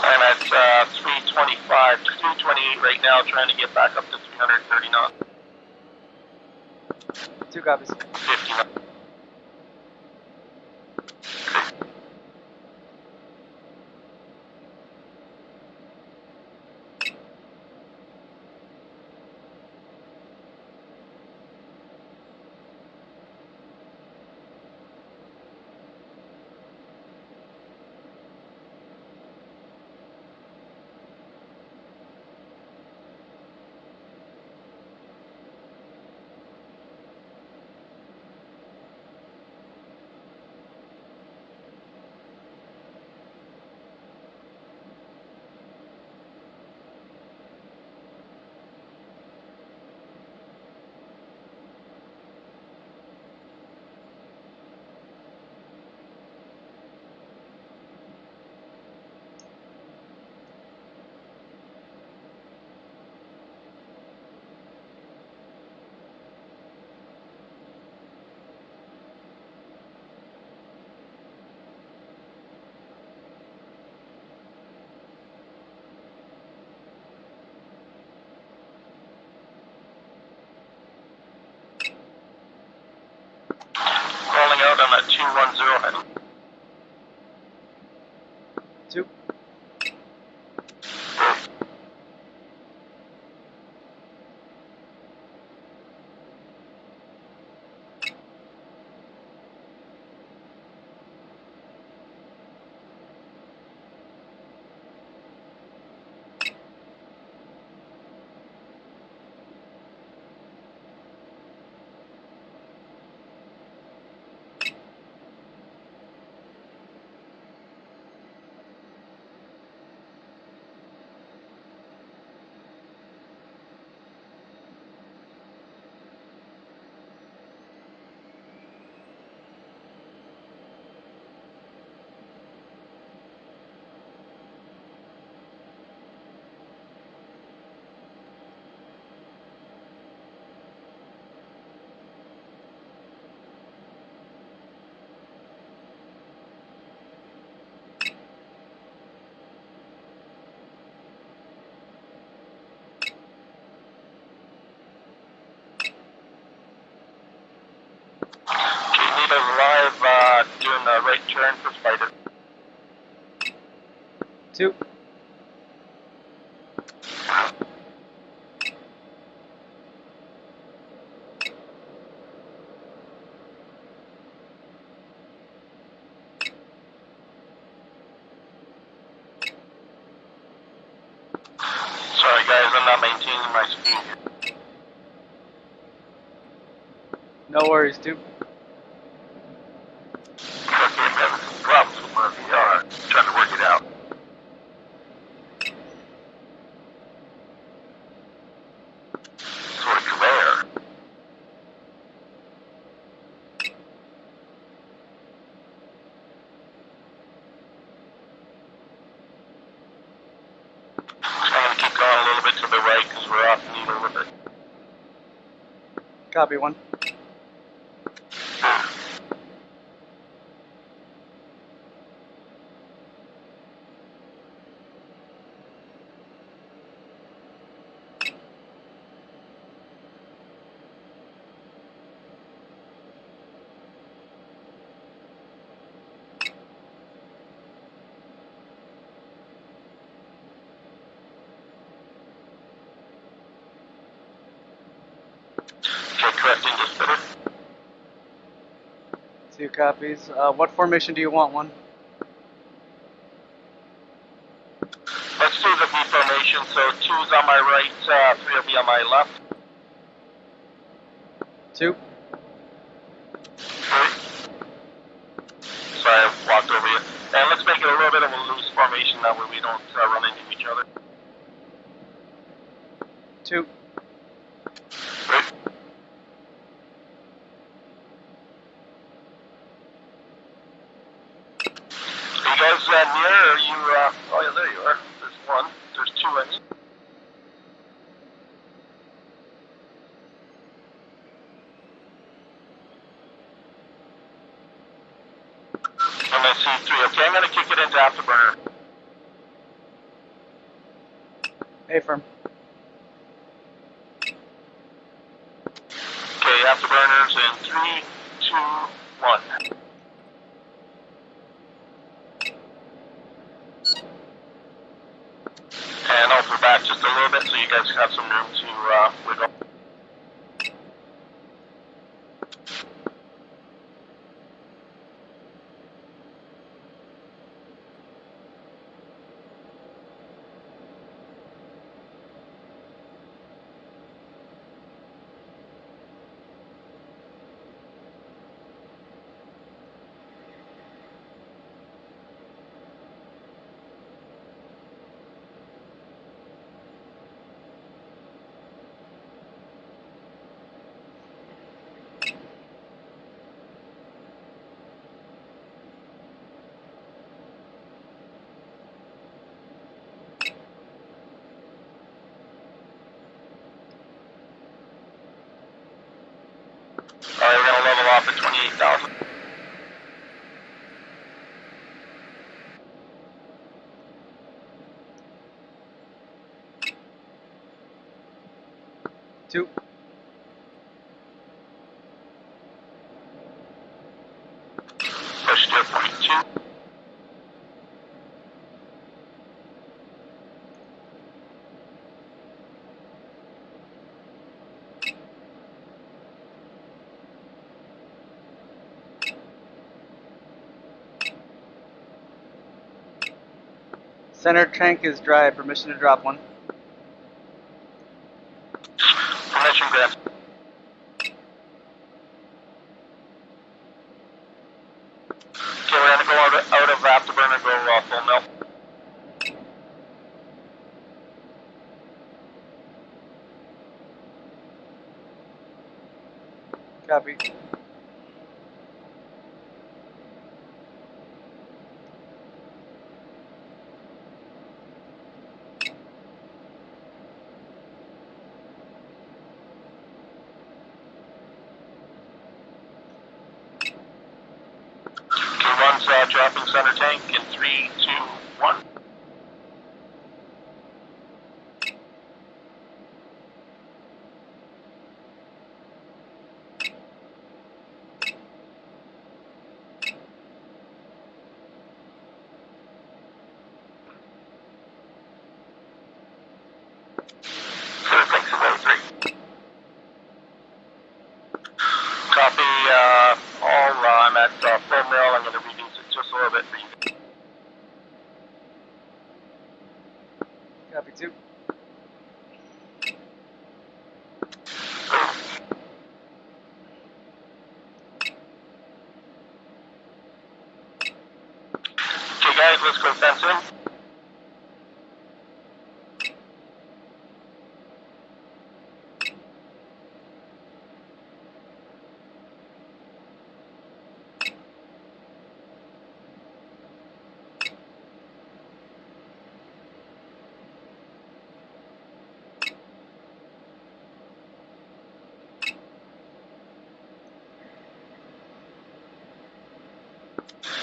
I'm at 325 to 328 right now, trying to get back up to 330 knots. 2 copies. 50 knots. on a 210 heading. 2. Doing the right turn for Spider. 2. Sorry guys, I'm not maintaining my speed. No worries, 2. Okay, having some problems with my VR. Trying to work it out. Sort of glare. I'm going to keep going a little bit to the right because we're off needle with it. Copy 1. Okay, correcting this better. 2 copies. What formation do you want? 1. Let's do the V formation, so 2's on my right, 3 will be on my left. 2. Sorry, I walked over you. And let's make it a little bit of a loose formation, that way we don't run into each other. 2. Great. Are you guys near, or are you, oh yeah, there you are. There's 1. There's 2, I mean. I'm going to see 3. Okay, I'm going to kick it into afterburner. A-firm. Okay, afterburners in 3, 2, 1. And over back just a little bit so you guys have some room to wiggle. Alright, we're going to level off at 28,000. Two. Center tank is dry. Permission to drop one. Permission granted. Okay, we're gonna go out of afterburner, go full mill. Copy. One's dropping center tank in 3, 2, 1. Center tank's about 3. Copy, all, I'm at full mill. I'm going to reduce it just a little bit for you. Copy 2. Okay, guys, let's go fence in.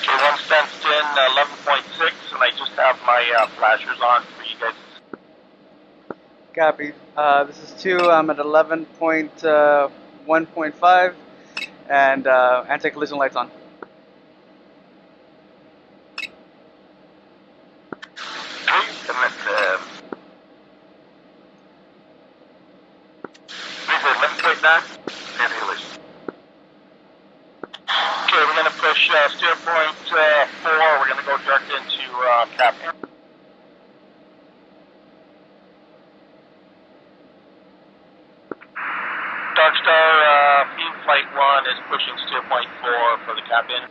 Okay, one's fenced in 11.6, and I just have my flashers on for you guys. Copy. This is 2. I'm at 11.1.5 and anti-collision lights on. Please, and let's, these are 11.9, anti-collision. Okay, we're going to push steer point 4. We're going to go direct into cap. Dark Star, Field Flight 1 is pushing steer point 4 for the cap in.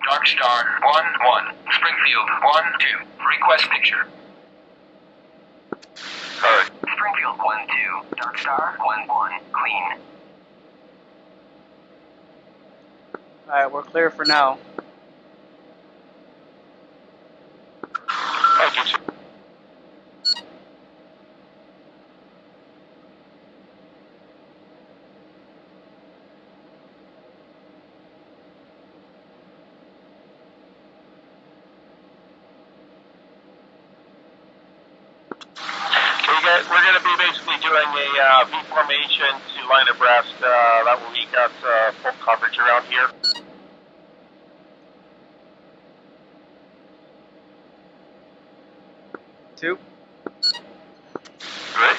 Dark Star 1-1, Springfield 1-2, request picture. Sorry. Springfield 1-2, Dark Star 1-1, clean. Alright, we're clear for now. Thank you, sir. We're going to be basically doing a V formation to line abreast. That way we got full coverage around here. Two. Great.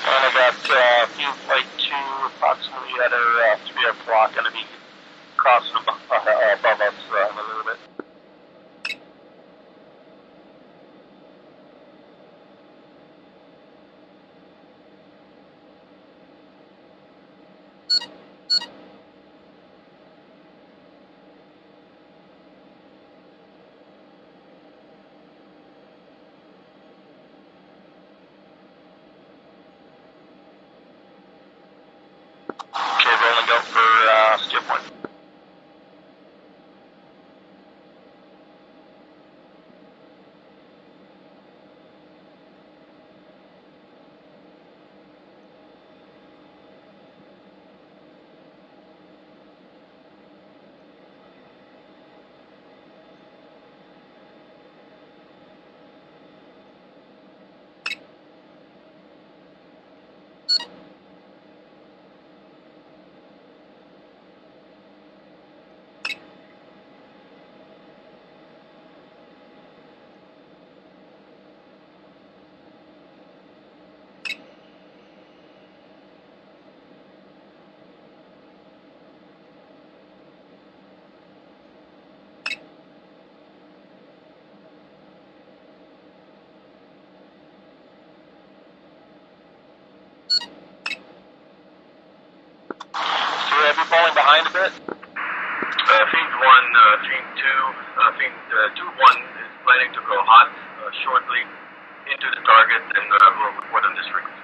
And I got Field Flight 2 approximately at our 3 o'clock, going to be crossing above us in a little bit. Okay, rolling out for steer point. have you falling behind a bit? Fiend 1, Fiend 2, Fiend 2-1 is planning to go hot shortly into the target, and we'll report on this frequency.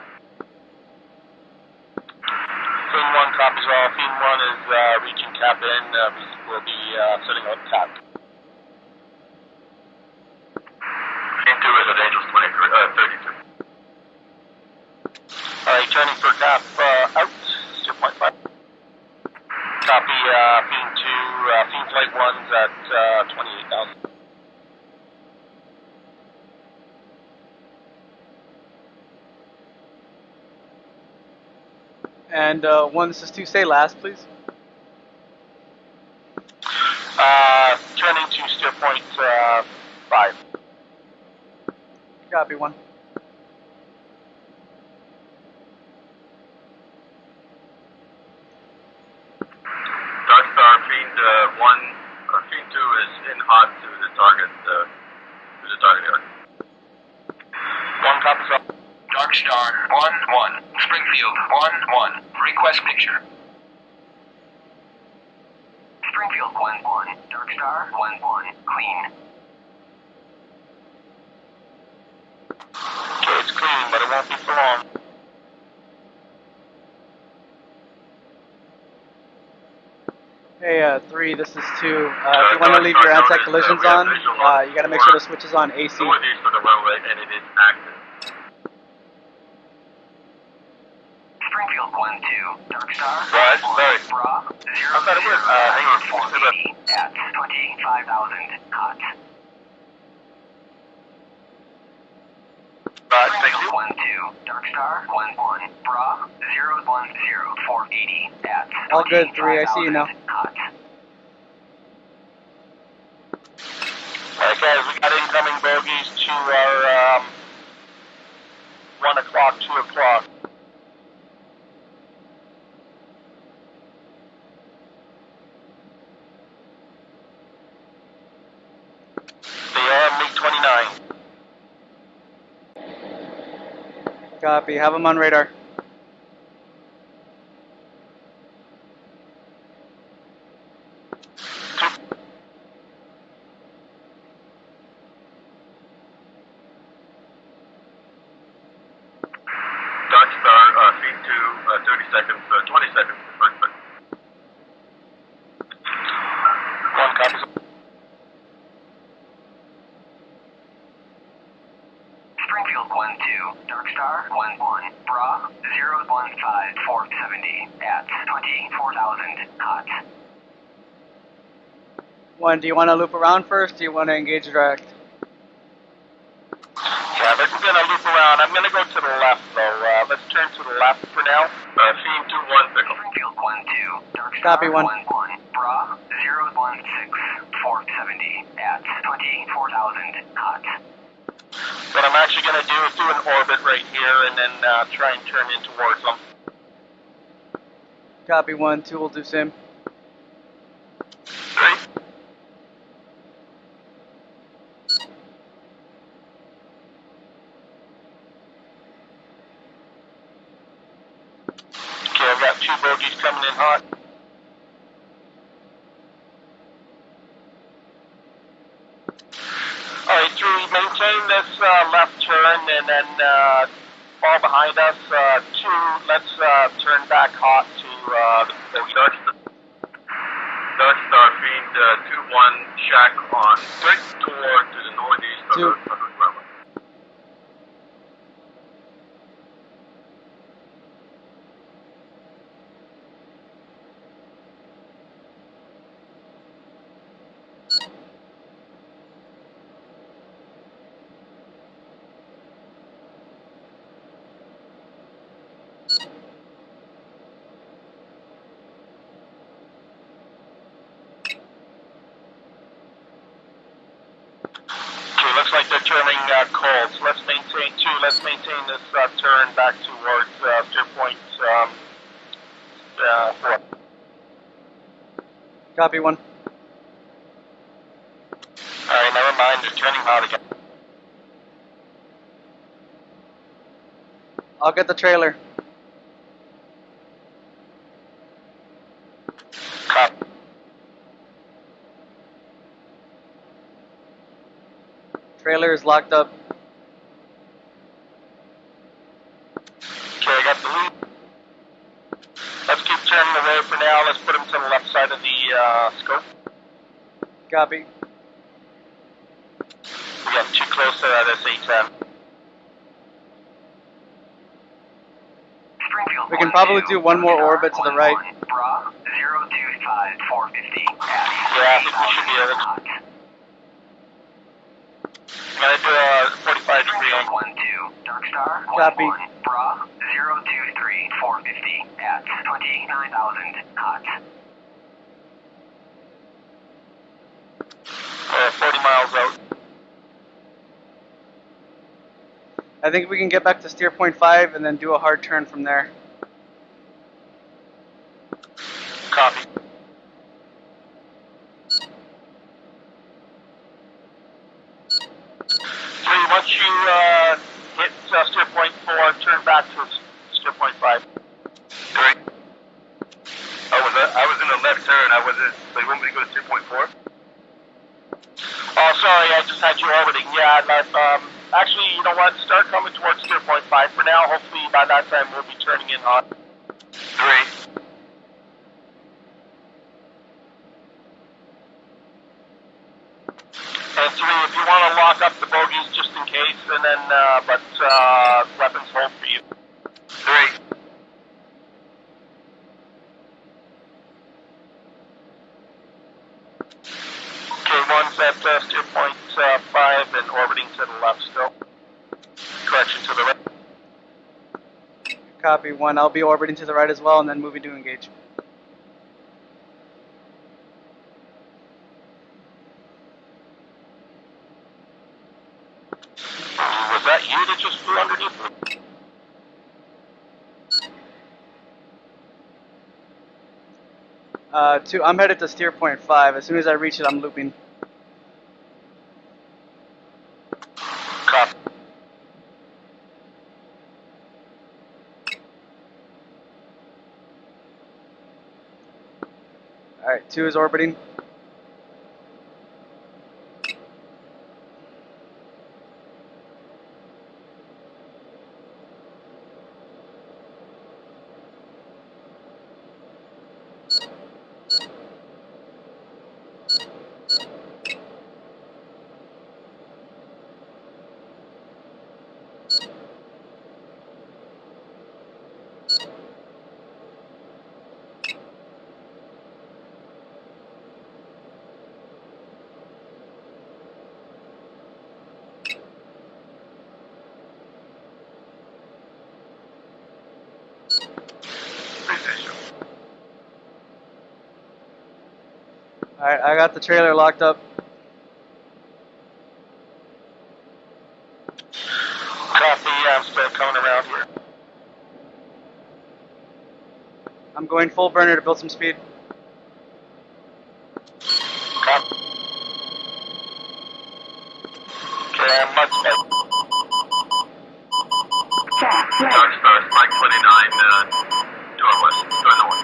Fiend 1 copies all. Fiend 1 is reaching cap in. We'll be setting up cap. Fiend 2 is at Angels 32. Alright, turning for cap out. 2.5. Copy, Fiend 2, Fiend Flight 1's at 28,000. And 1, this is 2, say last, please. Turning to steer point 5. Copy 1. Dark Star, Fiend 1, Fiend 2 is in hot to the target area. 1 copies up. Dark Star 1-1. Springfield 1-1. Request picture. Springfield 1-1. Dark Star 1-1. Clean. Okay, it's clean, but it won't be for long. Hey, 3, this is 2. If you want to leave your anti-collisions on, you got to make sure the switch is on AC. Northeast of the runway, and it is active. Springfield 1-2. Dark Star Right, 1-1. sorry. Bra 0 thought it was, hang on. 480 at 25,000 knots. Springfield 1-2. Dark Star 1-1. Bra 010 480 at All good, 3, I see you now. knots. Alright guys, we got incoming bogeys to our 1 o'clock, 2 o'clock. They are MiG-29. Copy, have them on radar. Dark Star, Fiend 2, 30 seconds, 20 seconds, first bit. 1 copies. Springfield 1-2. Dark Star 1-1. Bra 015 470 at 24,000 knots. 1, do you want to loop around first? Do you want to engage direct? Yeah, this is gonna loop around. I'm gonna go to the left though. Let's turn to the left for now. Fiend 2-1, pickle. Springfield 1-2. Dark Star Copy, 1. 1-1. Bra 016 470 at 24,000 knots. What I'm actually gonna do is do an orbit right here and then try and turn in towards them. Copy, 1, 2 will do same. 3. Okay, I've got 2 bogeys coming in hot. Alright, 3, maintain this left turn and then fall behind us. 2, let's turn back hot to the bogey. Dark Star, Fiend 2-1, shack on straight toward to the northeast of the runway. Looks like they're turning cold. So let's maintain 2. Let's maintain this turn back towards steer point 4. Copy, 1. Alright, never mind. They're turning hot again. I'll get the trailer. locked up. Okay, I got the lead. Let's keep turning away for now. Let's put him to the left side of the scope. Copy. We got too close to that SA-10. We can probably do one more orbit to the right. Bra, 025 450. Yeah, I think we should be able to. I'm gonna do a 45 degree on 12, Dark Star, Copy. 11, Bra, 023 450 at 29,000 knots. 40 miles out. I think we can get back to steer point 5 and then do a hard turn from there. Copy. Once you hit steer point 4, turn back to steer point 5. Great. I was in a left turn. I wasn't. So you want me to go to steer point 4? Oh, sorry, I just had you orbiting. Yeah, actually, you know what? Start coming towards steer point 5 for now. Hopefully, by that time, we'll be turning in hot. Great. And 3, if you want to lock up the bogies just in case, and then, weapons hold for you. Great. Okay, one's at steer point 5 and orbiting to the left still. Correction to the right. Copy 1. I'll be orbiting to the right as well and then moving to engage. Was that you that just flew underneath me? I'm headed to steer point 5. As soon as I reach it, I'm looping. Copy. Alright, 2 is orbiting. Alright, I got the trailer locked up. Copy, I'm still coming around here. I'm going full burner to build some speed. Copy. Okay, I'm much better. Dark Star, Flight 29, door west, door north.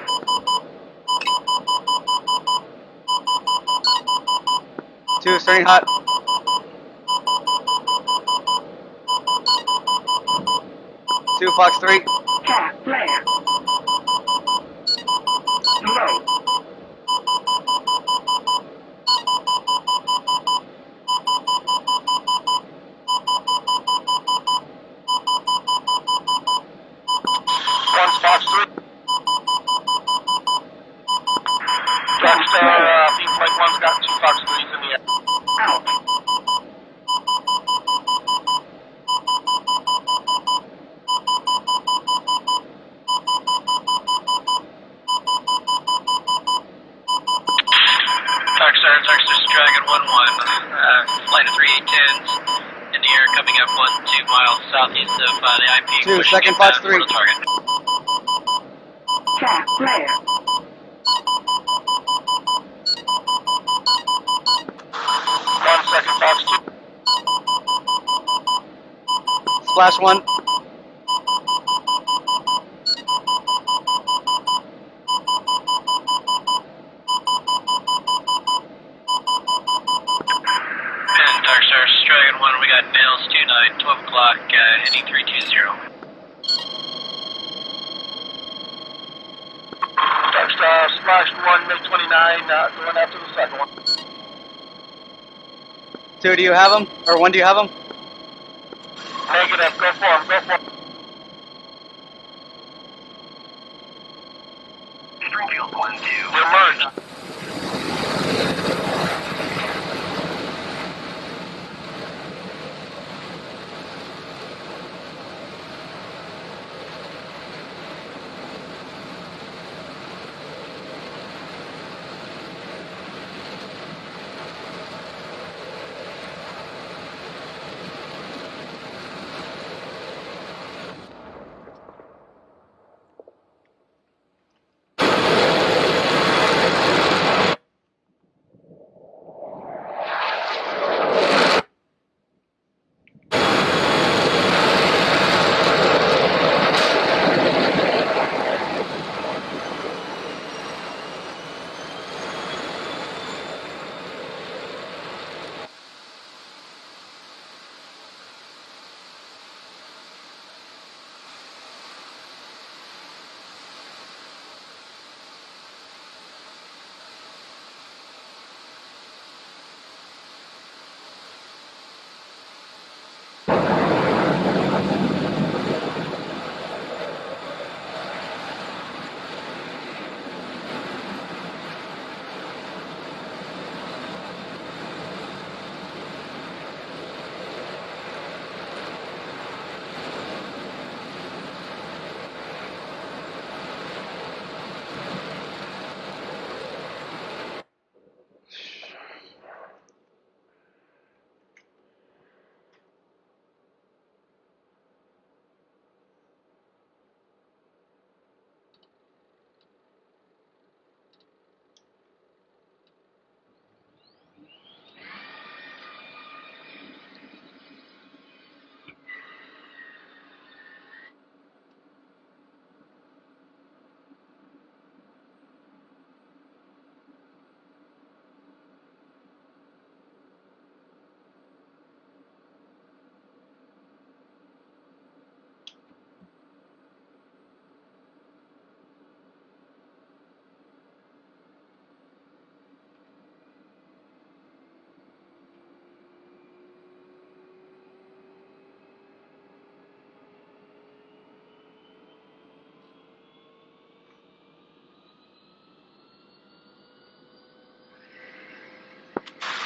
Two, starting hot. Two, Fox 3. One's Fox 3. Dark Star, B-Flight 1's got 2 Fox 3s in the air. Darkstar's Dragon 1-1, flight of 3810s in the air, coming up 1-2 miles southeast of the IP. 2, second Fox 3. Target. One second Fox 2. Splash 1. And Darkstar's Dragon 1, we got going after the second one. 2, do you have him? Or 1, do you have him? Negative, go for him, go for him. Springfield 1-2. You're merged.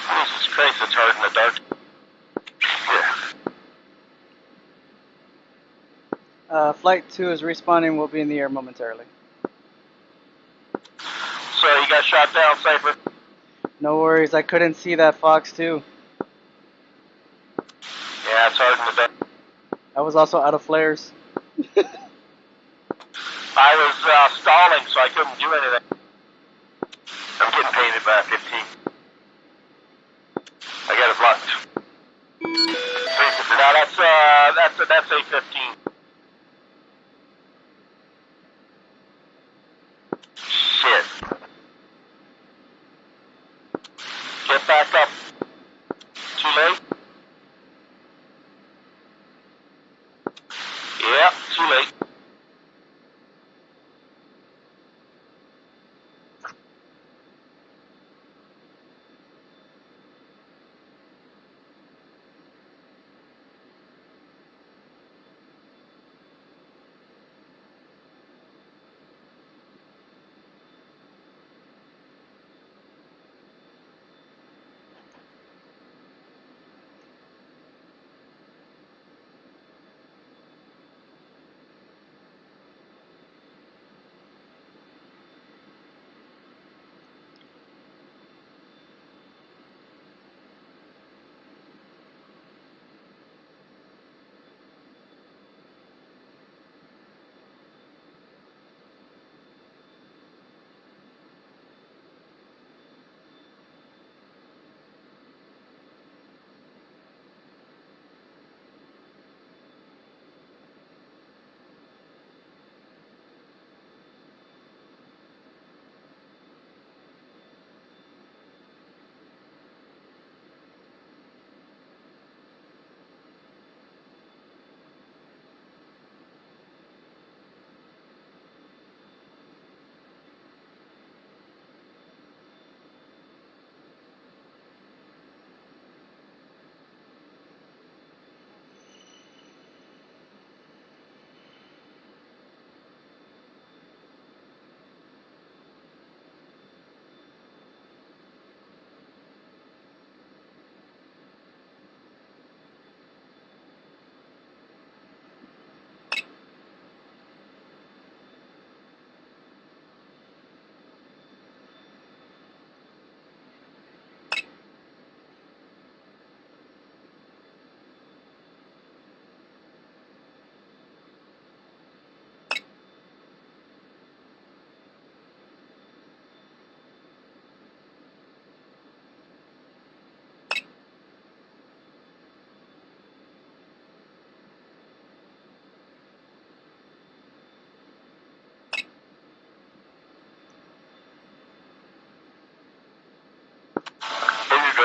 Jesus Christ, it's hard in the dark. Yeah. Flight 2 is respawning. We'll be in the air momentarily. So you got shot down, Cypher. No worries. I couldn't see that Fox 2. Yeah, it's hard in the dark. I was also out of flares. I was stalling, so I couldn't do anything. I'm getting painted by 15. I got it blocked. Now that's A15. Shit. Get back up. Too late? Yeah, too late.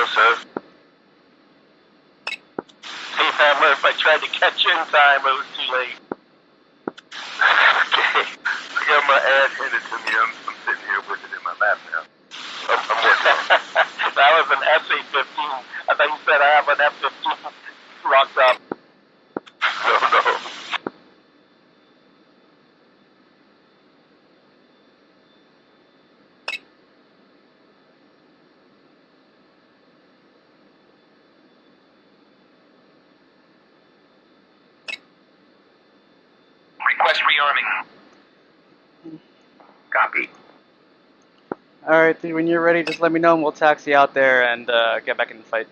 No, sir. Hey, Hammer, if I tried to catch you in time, it was too late. Okay. I got my ad handed to me. I'm sitting here with it in my lap now. I'm working on it. That was an SA-15. I thought you said I have an F-15 locked up. No, no. Request rearming. Copy. All right, when you're ready, just let me know and we'll taxi out there and get back in the fight.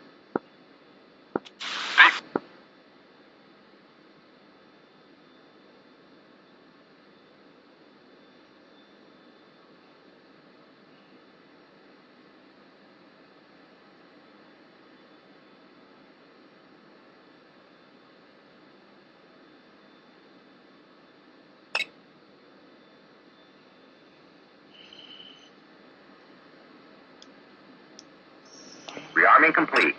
Rearming complete.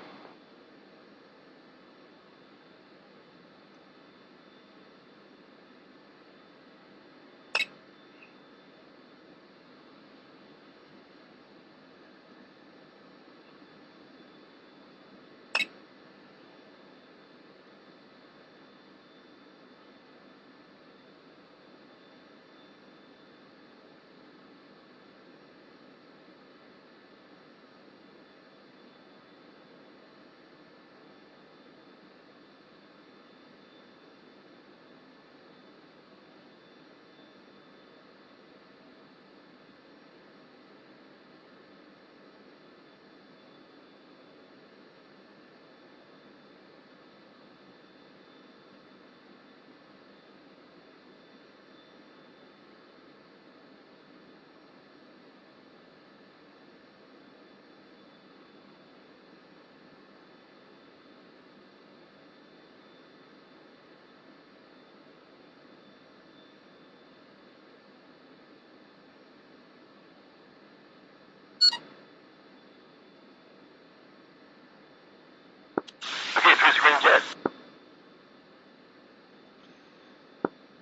Okay, 3 screen jet.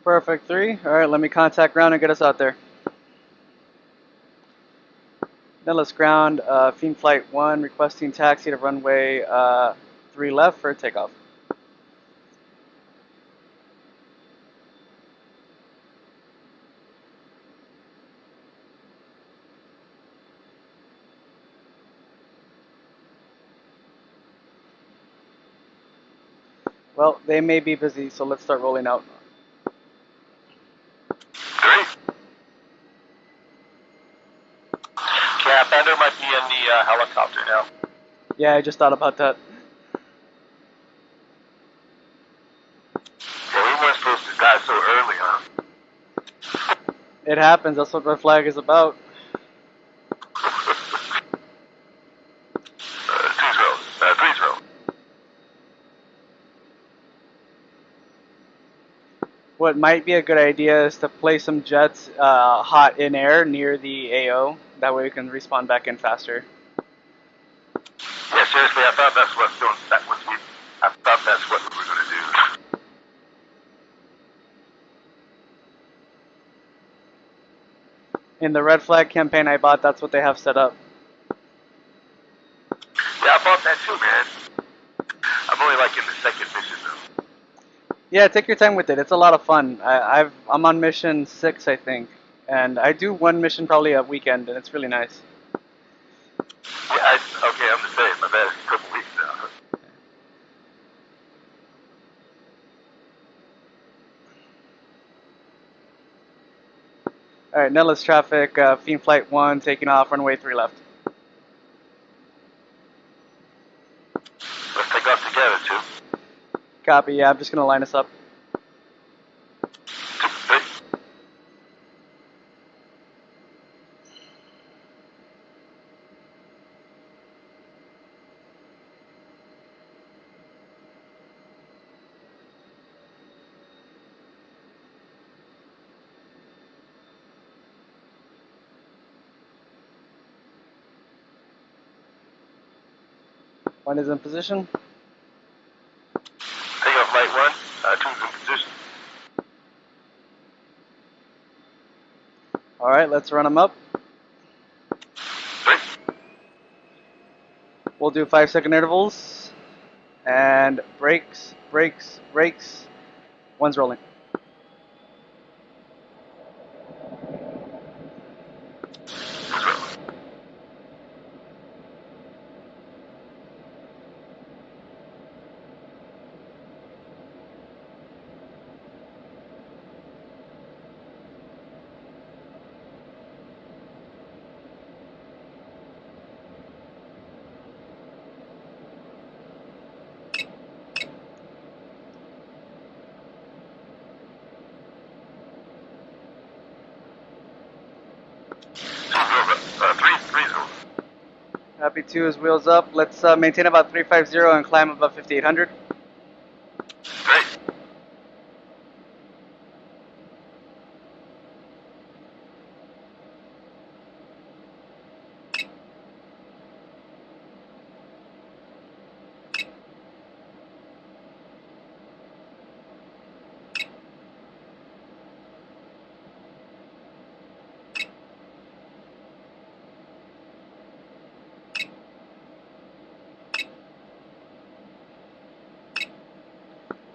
Perfect, 3. All right, let me contact ground and get us out there. Nellis ground, Fiend Flight 1 requesting taxi to runway 3 left for takeoff. Well, they may be busy, so let's start rolling out. Yeah, Bender might be in the helicopter now. Yeah, I just thought about that. Yeah, we weren't supposed to die so early, huh? It happens, that's what red flag is about. Three throw. What might be a good idea is to place some jets hot in air near the AO. That way we can respawn back in faster. Yeah, seriously, I thought that's what I thought that's what we were gonna do. In the red flag campaign I bought, that's what they have set up. Yeah, I bought that too, man. I'm only like in the second mission though. Yeah, take your time with it. It's a lot of fun. I'm on mission 6, I think, and I do one mission probably a weekend, and it's really nice. Yeah, okay, I'm the same. I've had it a couple weeks now. All right, Nellis traffic, Fiend Flight 1 taking off, runway 3 left. Let's take off together too. Copy. Yeah, I'm just gonna line us up. One is in position. Take off light 1. 2's in position. All right, let's run them up. We'll do 5-second intervals. And brakes, brakes, brakes. One's rolling. Happy 2 is wheels up. Let's maintain about 350 and climb above 5800.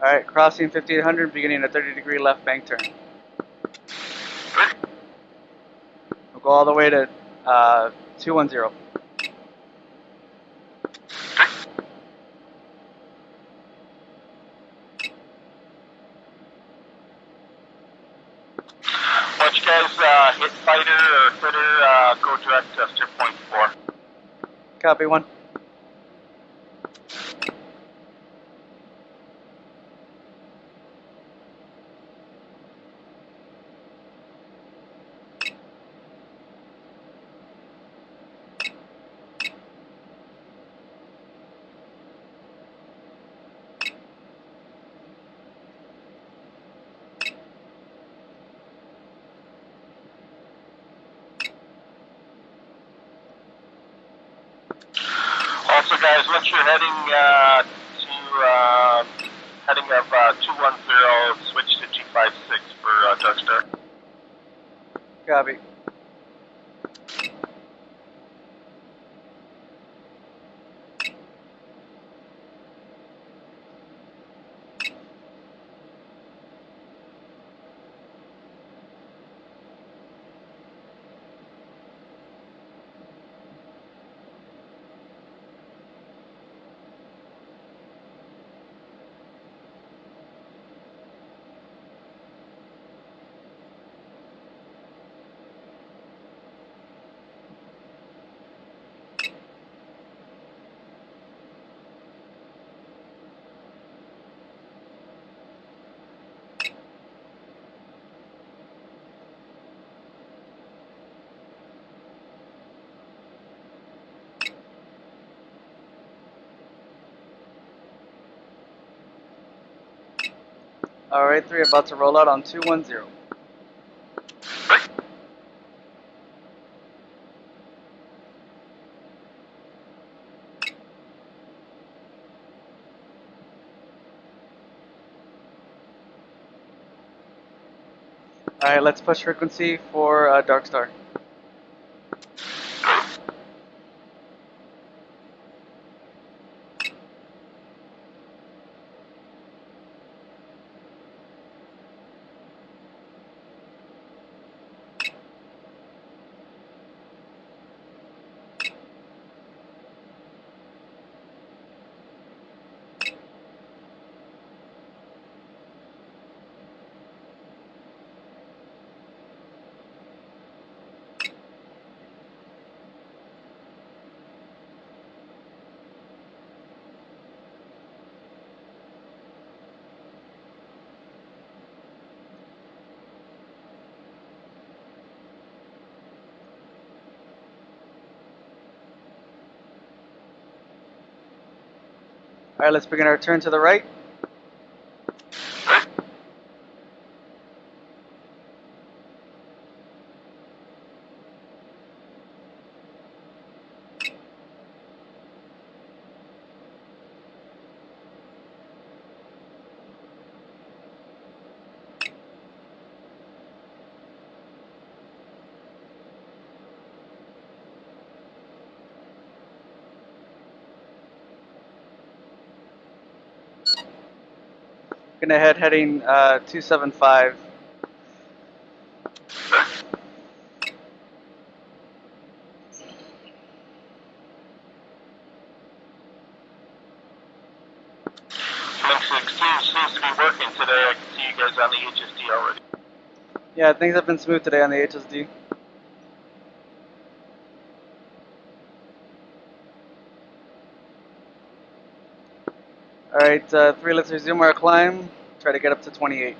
Alright, crossing 5800, beginning a 30-degree left bank turn. We'll go all the way to 210. Once you guys hit fighter or critter, go direct to steer point 4. Copy 1. Also, guys, once you're heading heading of 210, switch to 256 for Dark Star. Copy. Alright, 3 about to roll out on 210. Alright, let's push frequency for Dark Star. Alright, let's begin our turn to the right. Gonna head heading 275. Link 16 seems to be working today. I can see you guys on the HSD already. Yeah, things have been smooth today on the HSD. Alright, 3, let's resume our climb. Try to get up to 28.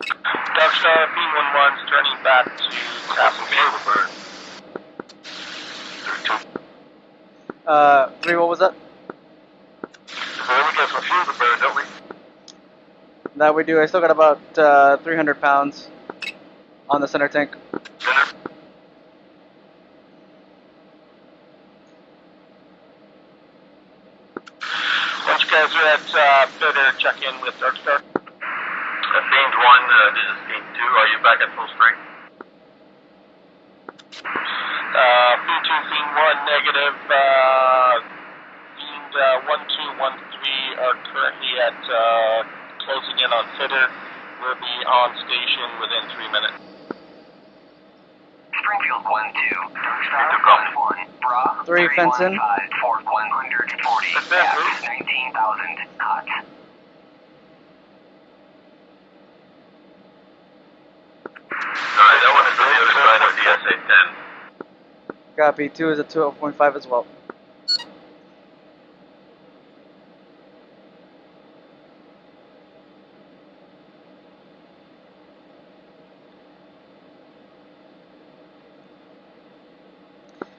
Darkstar B11's turning back to Castle Fielderburn. 3, what was that? So we get from Fielderburn, don't we? That we do. I still got about 300 pounds on the center tank. Once you guys are at better check in with Darkstar. Fiend 1, this is Fiend 2. Are you back at full strength? Fiend 2, Fiend 1, negative. Fiend 1, 2, 1, 3 are currently at closing in on Fitter. We'll be on station within 3 minutes. Springfield 1-2, Darkstar 1-1, Bra 3, Fenton. 315 for 140, gas 19,000 hot. Alright, that one is on the other side of the SA-10. Copy. 2 is at 2.5 as well.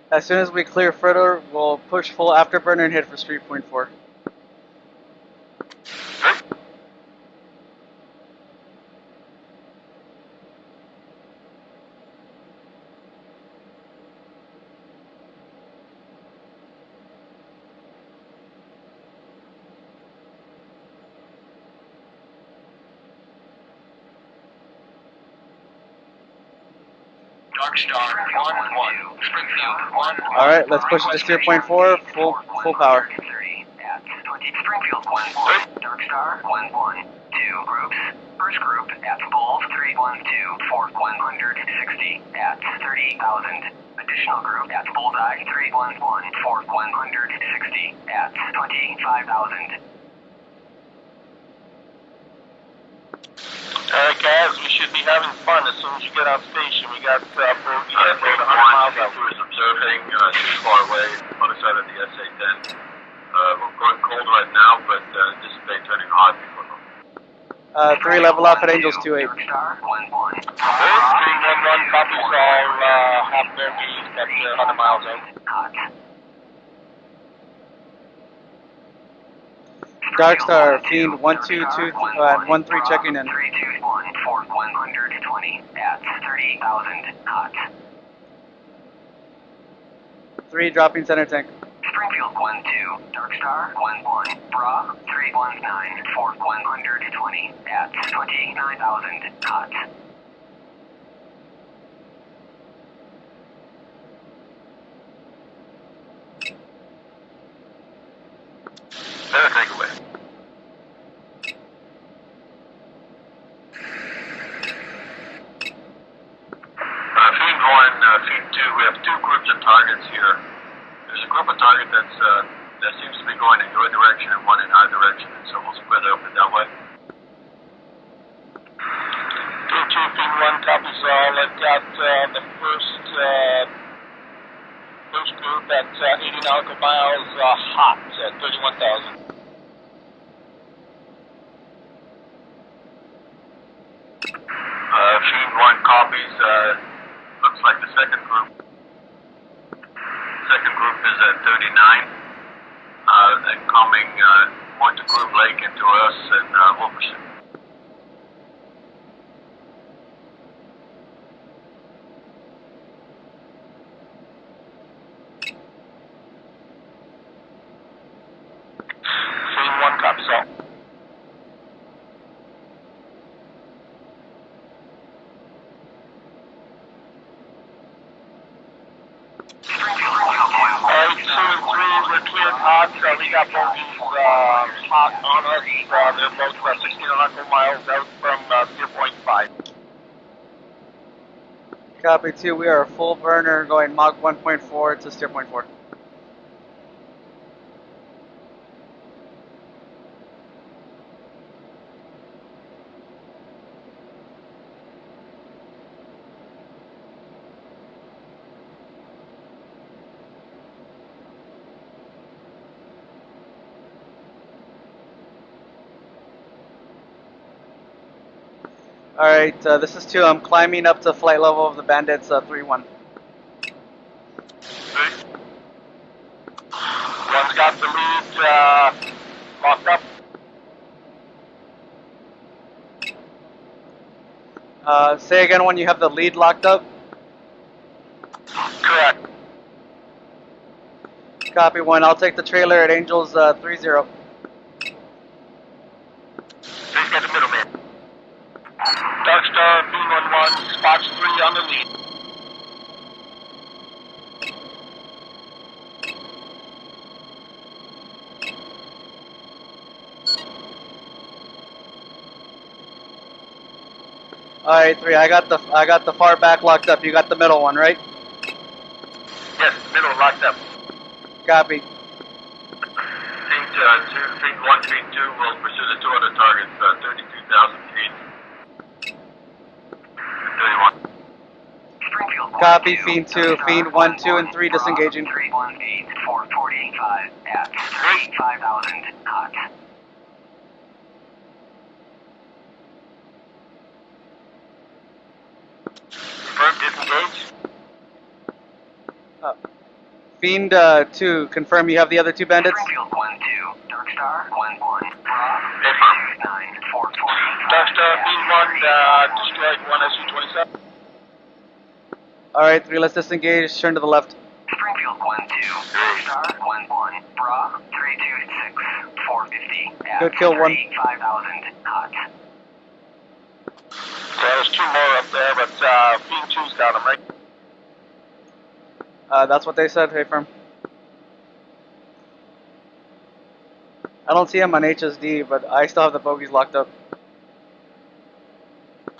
As soon as we clear further, we'll push full afterburner and hit for Street Point 4. Darkstar 1-1, Springfield 1-1. Alright, let's push it to Steer Point 4, full power. Springfield 1-1, Darkstar 1-1, 2 groups. First group at Bulls 312 for 160 at 30,000. Additional group at Bullseye 311 for 160 at 25,000. Alright guys, we should be having fun as soon as you get on station. We got Bogey at 100 miles out. Is observing too far away, other side of the SA-10. We're going cold right now, but anticipate turning hot before long. 3 level off at Angels 2-8. Darkstar 1-1. 311 copies all have their beast at 100 miles out. Darkstar, Fiend 122 and 13 checking in. 321 for 120 at 30,000 hot. 3 dropping center tank. Springfield 1-2, Darkstar 1-1, Bra 319 for 120 at 29,000 hot. Better take away. Fiend 1, Fiend 2, we have 2 groups of targets here. There's a group of target that seems to be going in your direction and one in our direction, and so we'll split it up in that way. 2 Fiend 1 copies all. I've got the first group at 80 nautical miles hot at 31,000. Fiend 1 copies, looks like the second group. Second group is at 39, and coming more to Groove Lake into us and Wolverson. Fiend 1 copies all. Alright, 2 and 3, we're cleared hot. I'll we got bogeys hot on us. They're both 16 miles out from steer point 5. Copy 2, we are a full burner going Mach 1.4 to steer point 4. Alright, this is 2. I'm climbing up to flight level of the bandits, 3-1. One's got the lead locked up. Say again when you have the lead locked up. Correct. Copy 1, I'll take the trailer at Angels 3-0. Please get the middleman. Darkstar B11, spots 3 on the lead. Alright, 3, I got the far back locked up. You got the middle one, right? Yes, middle locked up. Copy. Feed 1, feed 2 will pursue the 2 other targets, 32,000 feet. 31. Copy, Fiend 2, Fiend 1, 2, and 3 disengaging. 318, 445 at 35,000 hot. Confirm disengage. Fiend 2, confirm you have the other 2 bandits? Springfield 1-2, Darkstar 1-1, Bra 9, 445. Darkstar B1 destroyed 1 SU-27. Alright, 3, let's disengage, turn to the left. Springfield 1-2, Darkstar 1-1, Bra 326, 450 at Good kill, 1. 35,000 hot. So there's 2 more up there, but Fiend 2's got them, right? That's what they said, hey firm. I don't see him on HSD, but I still have the bogeys locked up. Yeah,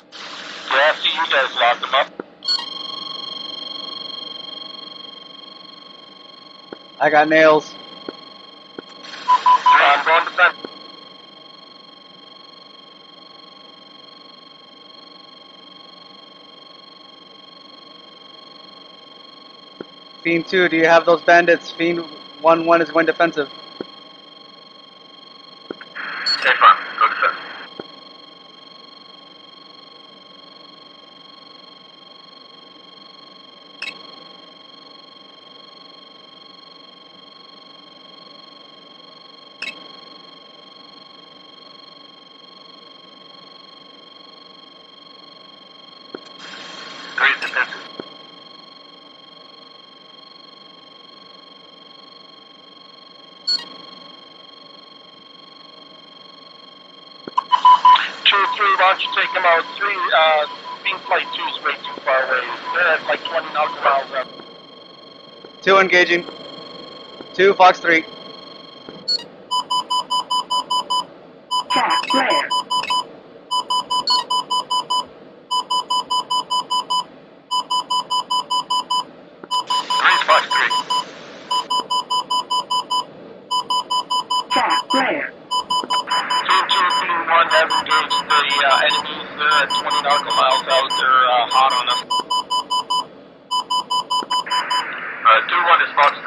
I see you guys locked them up. I got nails. I'm going to defend. Fiend 2, do you have those bandits? Fiend 1-1 is going defensive. Okay, fine. Go defend. Three's defensive. Why don't you take them out? 3, Fiend Flight 2 is way too far away. They're at like 20 nautical miles up. 2 engaging. 2, Fox 3. Tap, flare. Three's Fox 3. Tap, flare. Fiend 2, Fiend 1 have engaged the enemies. They're at 20 nautical miles out. They're hot on us. 2-1 is Fox 3.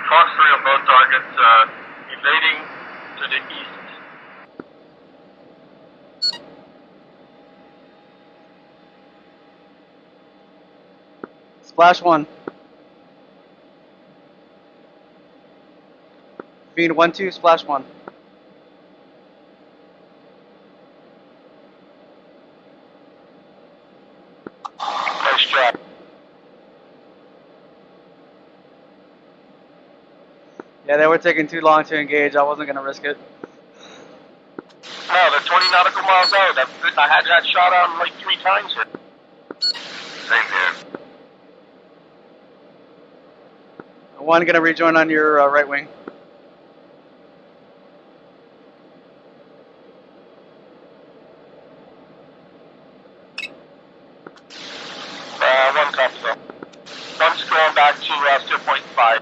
Fox 3 on both targets, evading to the east. Splash 1. Fiend 1-2, splash 1. Nice job. Yeah, they were taking too long to engage. I wasn't going to risk it. No, they're 20 nautical miles out. I had that shot on like 3 times here. One gonna rejoin on your right wing. One copy though. One's going back to steer point 5.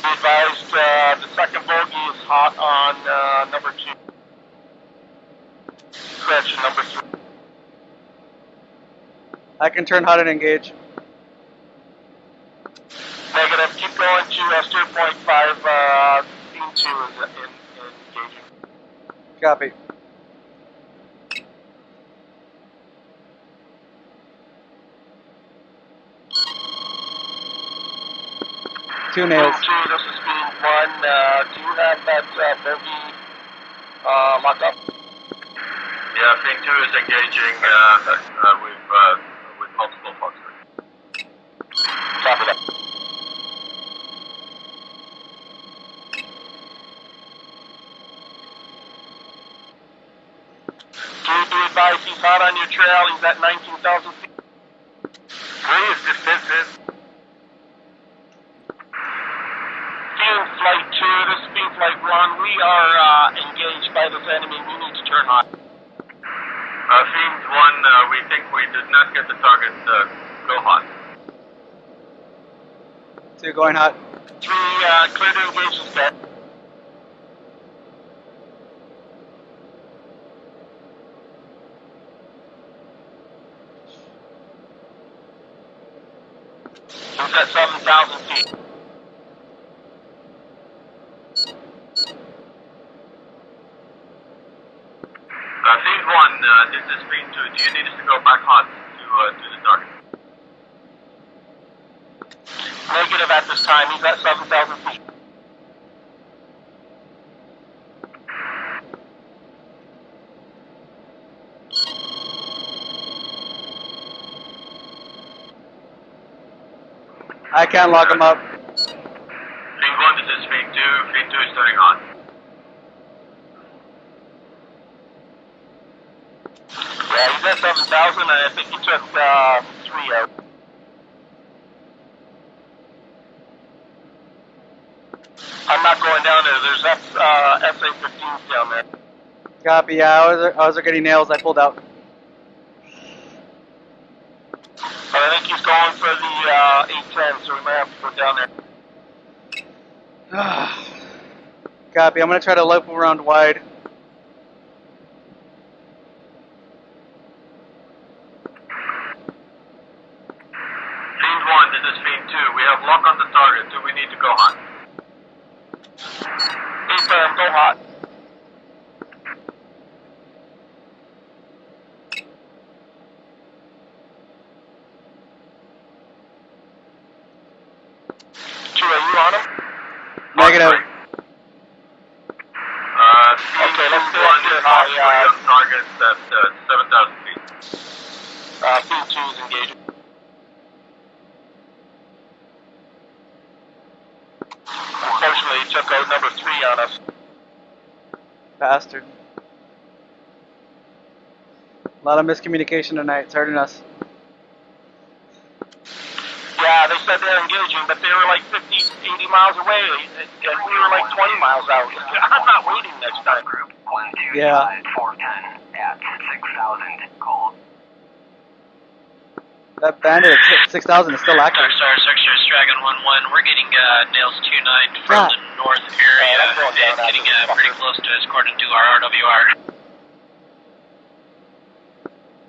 Be advised, the second bogey is hot on number 2. Correction, number 3. I can turn hot and engage. Negative. Keep going to steer point 5. Scene 2 is engaging. Copy. Two nails. Scene 2, this is Scene 1. Do you have that bogey locked up? Yeah, Scene 2 is engaging with multiple Foxtrot. Copy that. Can you advise he's hot on your trail? He's at 19,000 feet. Please, distances. Field Flight 2, this is Field Flight 1. We are engaged by this enemy. We need to turn hot. Scene 1, we think we did not get the target. Go hot. 2 going hot. 3, clear to engage this guy. He's at 7,000 feet. Scene 1, this is Scene 2. Do you need us to go back hot to the target? Negative at this time. He's at 7,000 feet. I can't lock him up. Scene 1, this is Scene 2. Scene 2 is turning on. Yeah, he's at 7,000, and I think he took 3 out. I'm not going down there. There's SA-15s down there. Copy. Yeah, I was getting nails. I pulled out. But I think he's going for the 810, so we might have to go down there. Copy. I'm gonna try to loop around wide. Scene 1, this is Scene 2. We have lock on the target. Do we need to go hot? Affirm, go hot. Two, are you on him? Negative. Okay, let's do it. On target at 7,000 feet. Scene 2 is engaging. Unfortunately, he took out number 3 on us. Bastard. A lot of miscommunication tonight. It's hurting us. Yeah, they said they're engaging, but they were like 50, 80 miles away, and we were like 20 miles out. I'm not waiting next time. Group 125 Yeah. 410 at 6,000 cold. That bandit at 6,000 is still active. Dark Star, Sector Dragon 1-1. We're getting nails 2-9 from the north area and getting pretty close to us according to our RWR.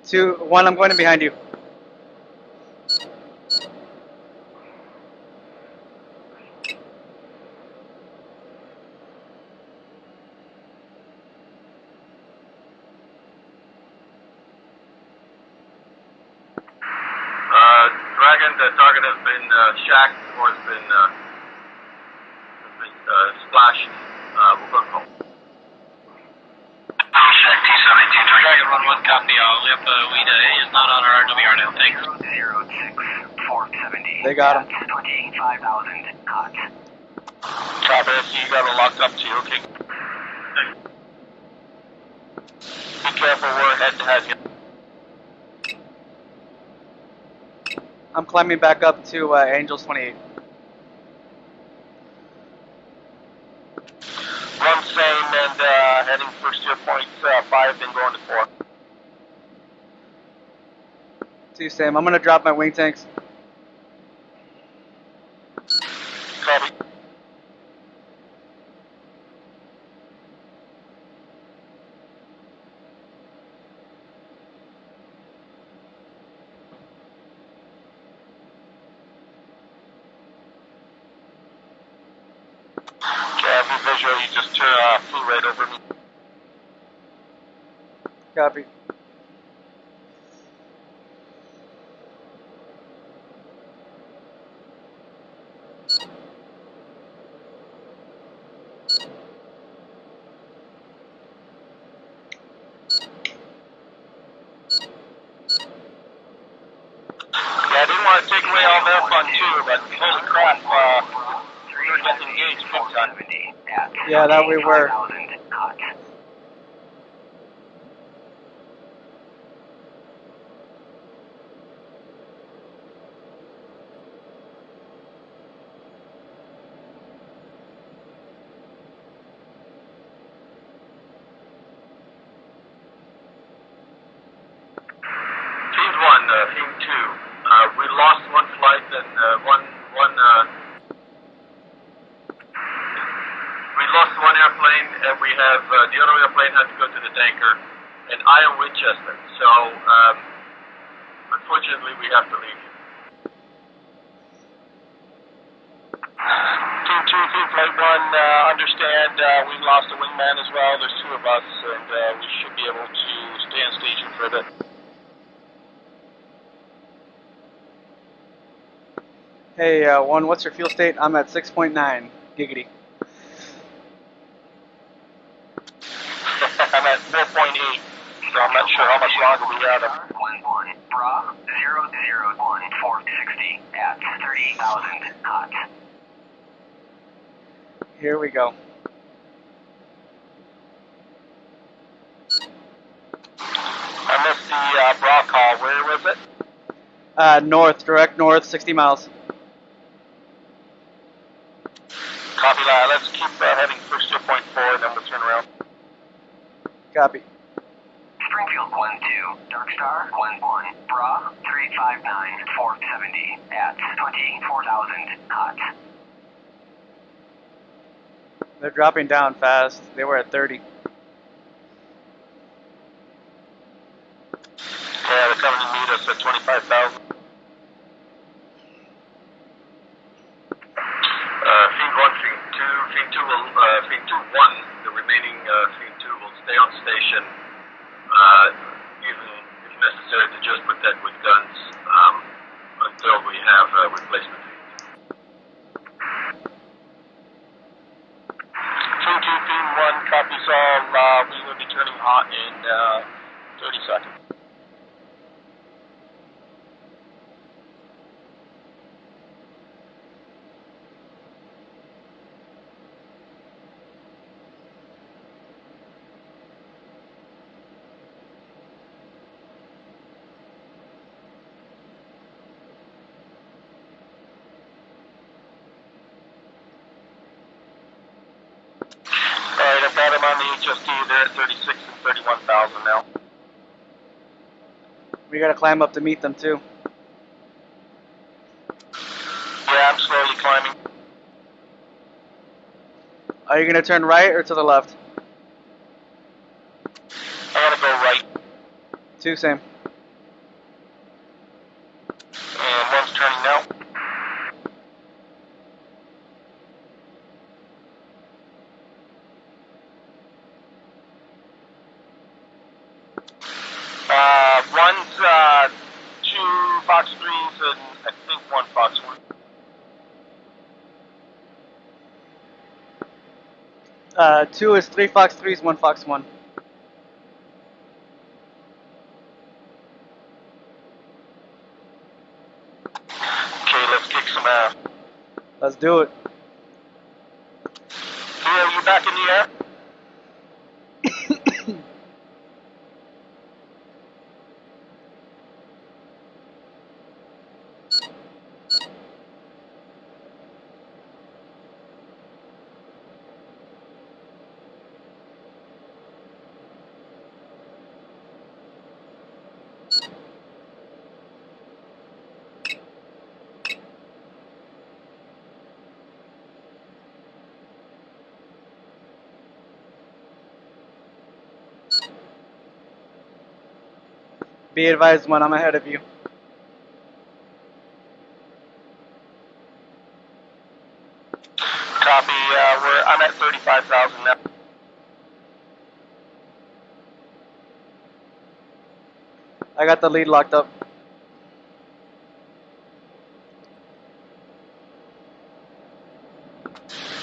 2-1, I'm going in behind you. Dragon, the target has been shacked or has been splashed. We're going home. Shack T-17, Dragon 1-1, copy all. Yep, Weeda is not on our RWR now, thanks. 006 470. They got him. 25,000 hot. Copy, I see you got it locked up too, okay? Be careful, we're head to head here. I'm climbing back up to Angels 28. Run same and heading for steer point 5, then going to 4. See you, Sam. I'm gonna drop my wing tanks. Copy. Copy, visual, you just flew right over me. Copy. Yeah, I didn't want to take away all their fun too, but holy crap, we were getting engaged big time. Yeah, that we were. Field 1, Field 2. We lost one flight and we lost one airplane and we have the other airplane had to go to the tanker and I am Winchester. So unfortunately we have to leave. Team 2, Team Flight 1, understand we lost a wingman as well. There's 2 of us and we should be able to stay on station for a bit. Hey, 1, what's your fuel state? I'm at 6.9 giggity. I'm at 4.8, so I'm not sure how much longer we have. 11 Bra 001 460 at 30,000 knots. Here we go. I missed the Bra call. Where was it? North, direct north, 60 miles. Copy that. Let's keep heading for steer point 4 and then we'll turn around. Copy. Springfield 1-2, Dark Star 1-1, Bra 359 470 at 24,000 knots. They're dropping down fast. They were at 30. Yeah, they're coming to meet us at 25,000. Feed 1, Feed 2, Feed 2 will, Feed 2 1, the remaining Feed 2 will stay on station, even if necessary to just protect with guns, until we have replacement feeds. Feed 2, Feed 1, copies all, we will be turning hot in 30 seconds. Alright, I've got them on the HST, they're at 36 and 31,000 now. We gotta climb up to meet them too. Yeah, I'm slowly climbing. Are you gonna turn right or to the left? I gotta go right. 2, same. And one's turning now. One's 2 Fox 3s and I think 1 Fox 1. 2 is 3 Fox 3s, 1 Fox 1. Okay, let's kick some ass. Let's do it. Are you back in the air? Be advised when I'm ahead of you. Copy. I'm at 35,000 now. I got the lead locked up.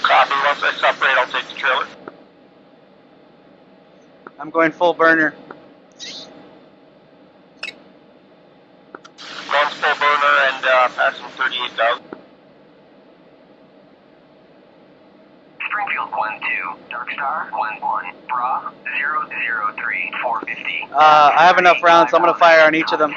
Copy. Once I separate, I'll take the trailer. I'm going full burner. One's full burner and passing 38,000. Springfield 1-2, Dark Star 1-1, Bra 003 450. I have enough rounds, so I'm gonna fire on each of them.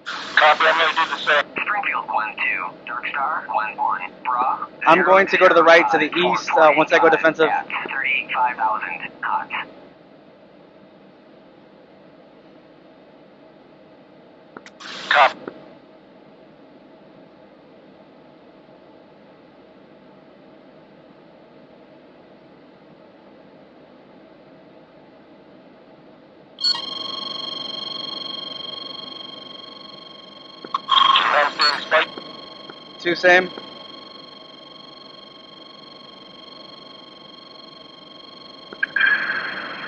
Copy, I'm gonna do the same. Springfield 1-2, Dark Star 1-1, Bra. I'm going to go to the right, to the east, once I go defensive. 35,000 knots. Copy. Two same.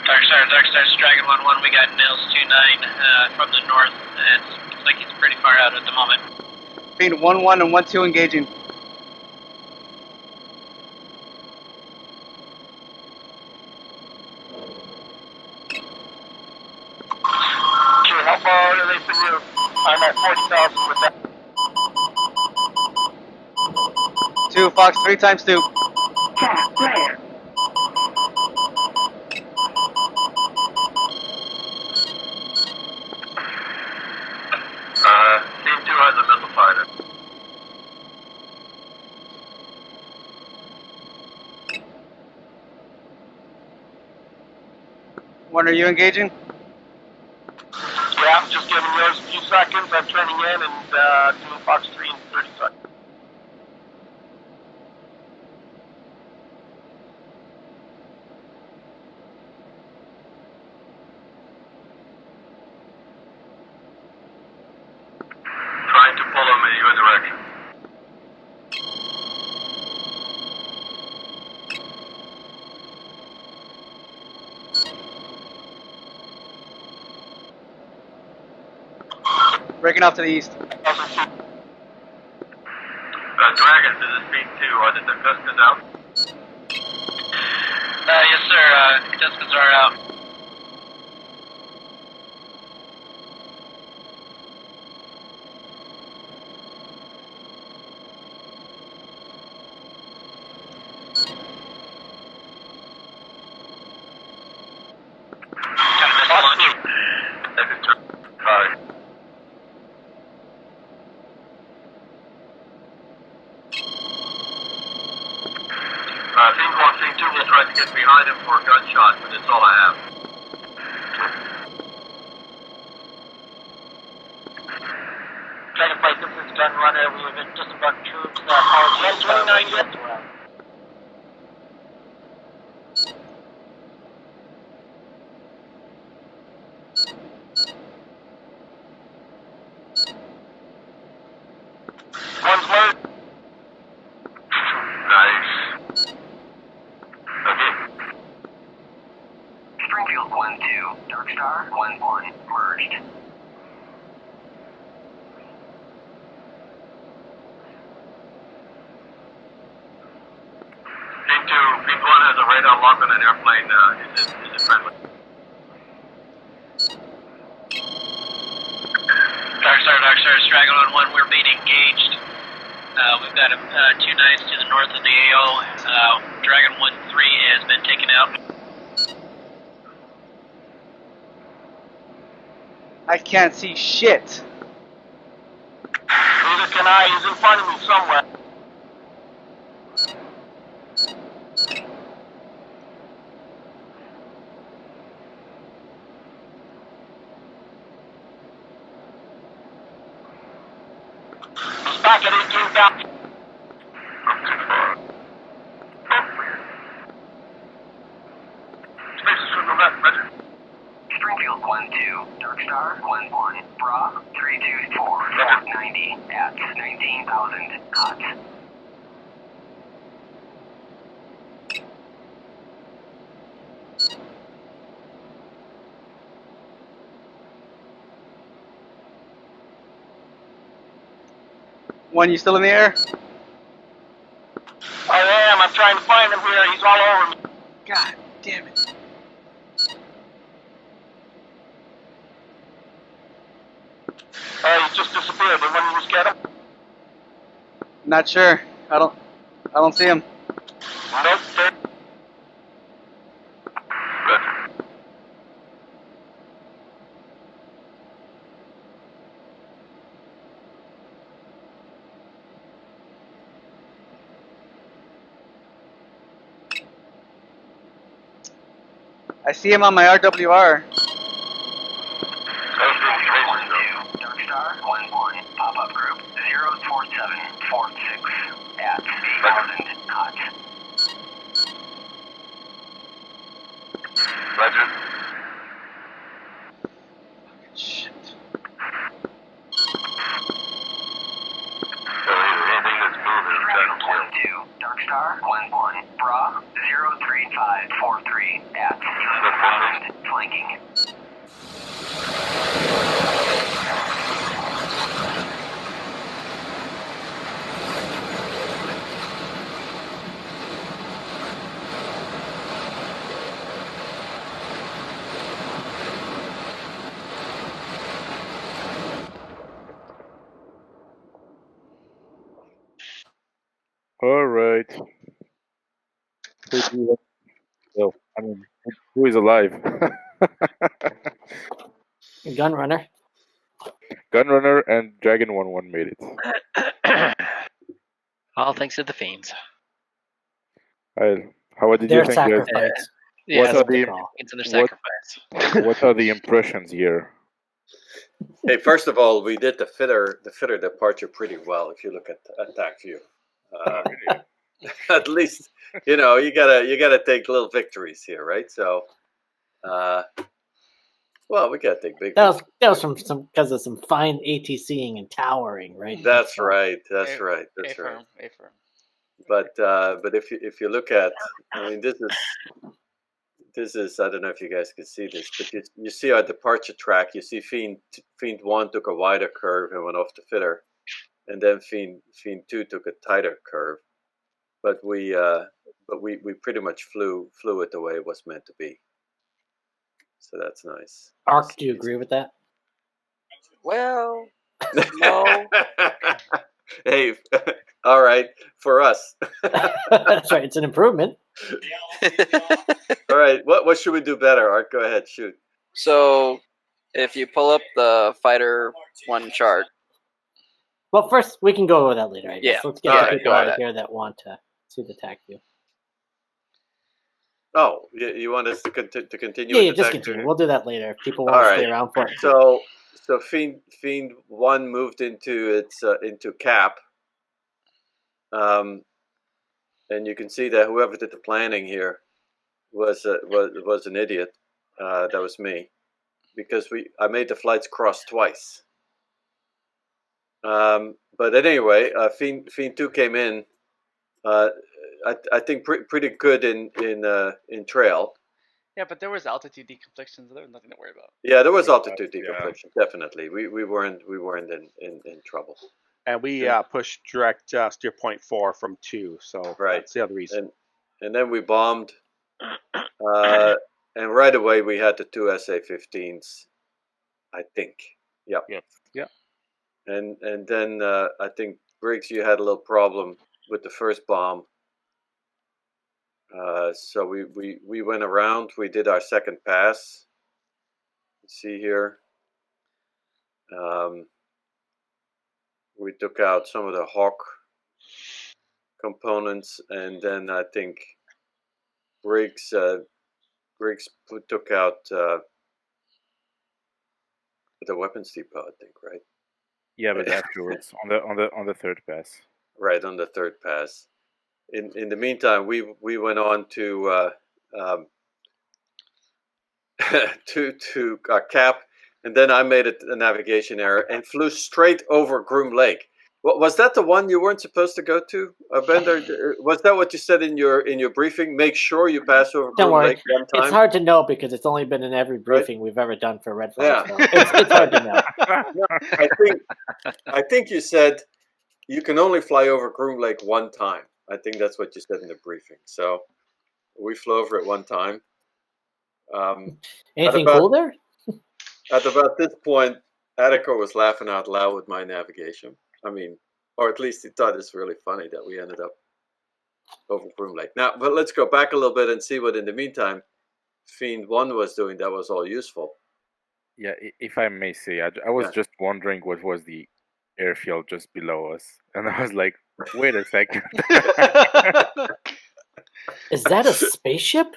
Dark Star's Dragon 1-1. We got Nils 2-9 from the north. It looks like he's pretty far out at the moment. Fiend 1-1 and 1-2 engaging. Sure, how far are they from you? I'm at 40,000 with that. 2 Fox 3 times 2. Team 2 has a missile fighter. One, are you engaging? Yeah, I'm just giving yours a few seconds. I'm turning in and doing Fox 3 in 30 seconds. Trying to pull them in your direction. Breaking off to the east. Dragons, this is Speed 2. Are the Pistons out? Yes, sir. Contestants are out. Team 1, Team 2 will try to get behind him for a gunshot, but that's all I have. Dragon Flight, this is Gun Runner. We have been disembarked troops. Apologies. 29 yet? One's loaded. Nice. Okay. Springfield 1-2, Dark Star 1-1, merged. Team 1 has a radar lock on an airplane. Is it friendly? Dark Star, Dragon 1-1. We're being engaged. We've got 2 9s to the north of the AO. Dragon 1-3 has been taken out. I can't see shit. Neither can I. He's in front of me somewhere. He's back at 18,000. Spaces from the left, Roger. Springfield 1-2, Dark Star 1-1, Bra 324, 90 at 19,000 knots. One, you still in the air? I am. I'm trying to find him here. He's all over me. God damn it. He just disappeared. Did one of you just get him? Not sure. I don't see him. Nope. There. I see him on my RWR. Dark Star 1-1, pop-up group 04746 at 8,000 knots. Roger. Shit. So anything that's moving, I'm trying to kill. 2, Dark Star 1-1, Bra 03543 at 11,000 flanking. All right. Well, I mean, who is alive? Gunrunner. Gunrunner and Dragon 1-1 made it. All thanks to the fiends. How did Their you think, guys? sacrifice. Yeah, What are what they the call. fiends and their sacrifice. what are the impressions here? Hey, first of all, we did the fitter departure pretty well. If you look at attack view, at least you know you gotta take little victories here, right? So, well, we gotta take big. That was from some because of some fine ATCing and towering, right? That's So, right. That's right. That's right. But if you look at, I mean, this is I don't know if you guys can see this, but you see our departure track. You see Fiend 1 took a wider curve and went off the fitter, and then Fiend 2 took a tighter curve. But we pretty much flew it the way it was meant to be. So that's nice. Ark, do you agree with that? Well, no. Hey, all right, for us. That's right. It's an improvement. All right, what should we do better, Art? Go ahead, shoot. So, if you pull up the fighter one chart. Well, first we can go over that later. I guess. Yeah. Let's get All the right, people go out of ahead. here that want to see the attack view. Oh, you want us to continue? Yeah, with the just tactic? continue. We'll do that later. If people All want to right. stay around for it. So Fiend 1 moved into its into cap, and you can see that whoever did the planning here was an idiot. That was me, because I made the flights cross twice. But anyway, Fiend 2 came in. I think pretty good in trail. Yeah, but there was altitude deconfliction, so there was nothing to worry about. Yeah, there was altitude Yeah. deconfliction, definitely. We weren't in trouble. And we pushed direct steer point 4 from 2, so Right. that's the other reason. And then we bombed, and right away we had the 2 SA-15s, I think. Yep. Yep. And then I think, Briggs, you had a little problem with the first bomb. So we went around. We did our second pass. You see here. We took out some of the Hawk components, and then I think Briggs took out the weapons depot, I think, right? Yeah, but afterwards on the third pass. Right, on the third pass. In the meantime, we went on to cap. and then I made a navigation error and flew straight over Groom Lake. Was that the one you weren't supposed to go to, Bender? Was that what you said in your briefing? Make sure you pass over Don't Groom worry. Lake one time. It's hard to know because it's only been in every briefing we've ever done for Red Flag. Yeah. So it's hard to know. No, I think you said you can only fly over Groom Lake one time. I think that's what you said in the briefing. So we flew over it one time. Anything cool there? At about this point, Attica was laughing out loud with my navigation. I mean, or at least he thought it's really funny that we ended up over Groom Lake. Now, but let's go back a little bit and see what in the meantime Fiend 1 was doing that was all useful. Yeah, if I may say, I was just wondering what was the airfield just below us. And I was like, wait a second. Is that a spaceship?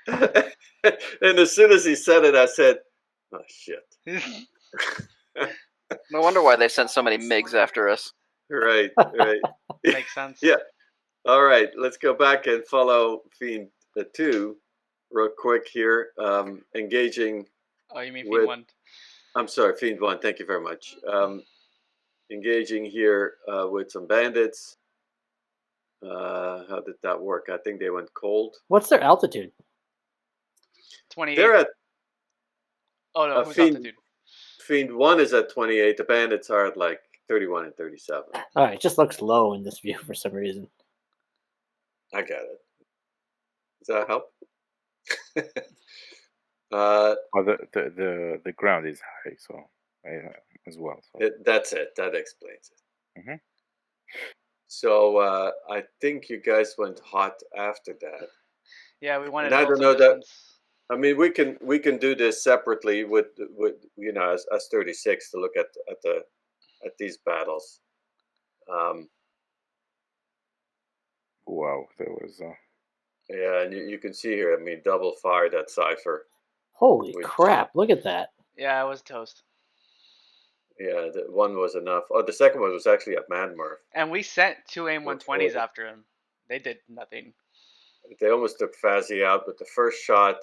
And as soon as he said it, I said, oh, shit. No wonder why they sent so many MiGs after us. Right. Makes sense. Yeah. All right. Let's go back and follow Fiend 2 real quick here. Engaging. Oh, you mean with, Fiend 1? I'm sorry, Fiend 1. Thank you very much. Engaging here with some bandits. How did that work? I think they went cold. What's their altitude? 28. They're at. Oh no, who's altitude? Fiend 1 is at 28. The bandits are at like 31 and 37. All right, it just looks low in this view for some reason. I got it. Does that help? The ground is high, so as well. So. That's it. That explains it. Mm-hmm. So I think you guys went hot after that. Yeah, we wanted. And I don't know that. I mean, we can do this separately with as 36 to look at these battles. Wow, there was. Yeah, and you can see here. I mean, double fired at Cypher. Holy crap! Look at that. Yeah, it was toast. Yeah, the one was enough. Oh, the second one was actually at Madmurf. And we sent 2 AIM-120s after him. They did nothing. They almost took Fazzy out, but the first shot,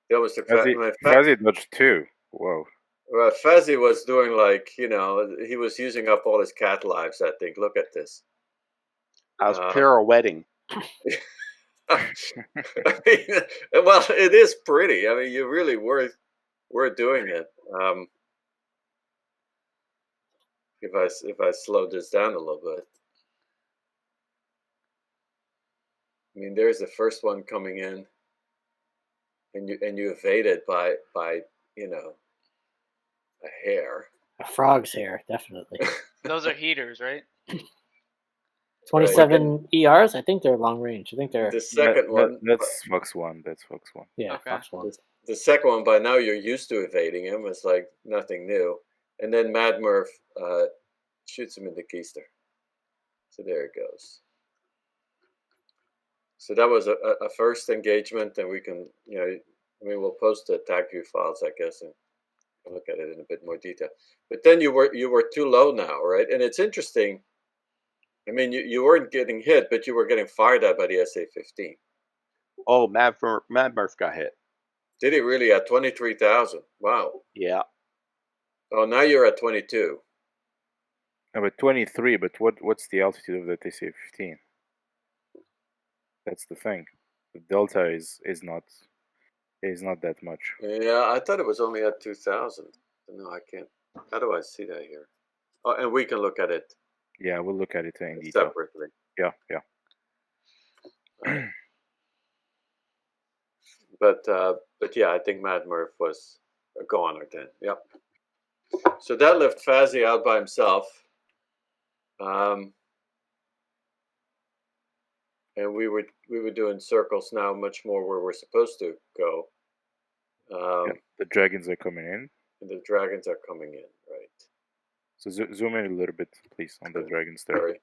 they almost took Fazzy dodged 2. Whoa. Well, Fazzy was doing he was using up all his cat lives, I think. Look at this. I was pirouetting. I mean, well, it is pretty. I mean, you really were doing it. If I slow this down a little bit, I mean, there's the first one coming in, and you evade it by a hair. A frog's hair, definitely. Those are heaters, right? 27 ERs. I think they're long range. I think they're the second one. That's Fox 1. That's Fox 1. Yeah, okay. Fox 1. The second one, by now you're used to evading him. It's like nothing new. And then Madmurf shoots him in the keister. So there it goes. So that was a first engagement, and we can, we'll post the attack view files, I guess, and look at it in a bit more detail. But then you were too low now, right? And it's interesting. I mean, you weren't getting hit, but you were getting fired at by the SA-15. Oh, Madmurf got hit. Did he really? At 23,000? Wow. Yeah. Oh, now you're at 22. No, but 23. But what's the altitude of that SA-15? That's the thing. The delta is not that much. Yeah, I thought it was only at 2,000. No, I can't. How do I see that here? Oh, and we can look at it. Yeah, we'll look at it in detail. Separately. Yeah. But yeah, I think Madmurf was a goner then. Yep. So that left Fazzy out by himself. And we were doing circles now much more where we're supposed to go. The dragons are coming in. And the dragons are coming in, right. So zoom in a little bit, please, on the dragons there. Sorry.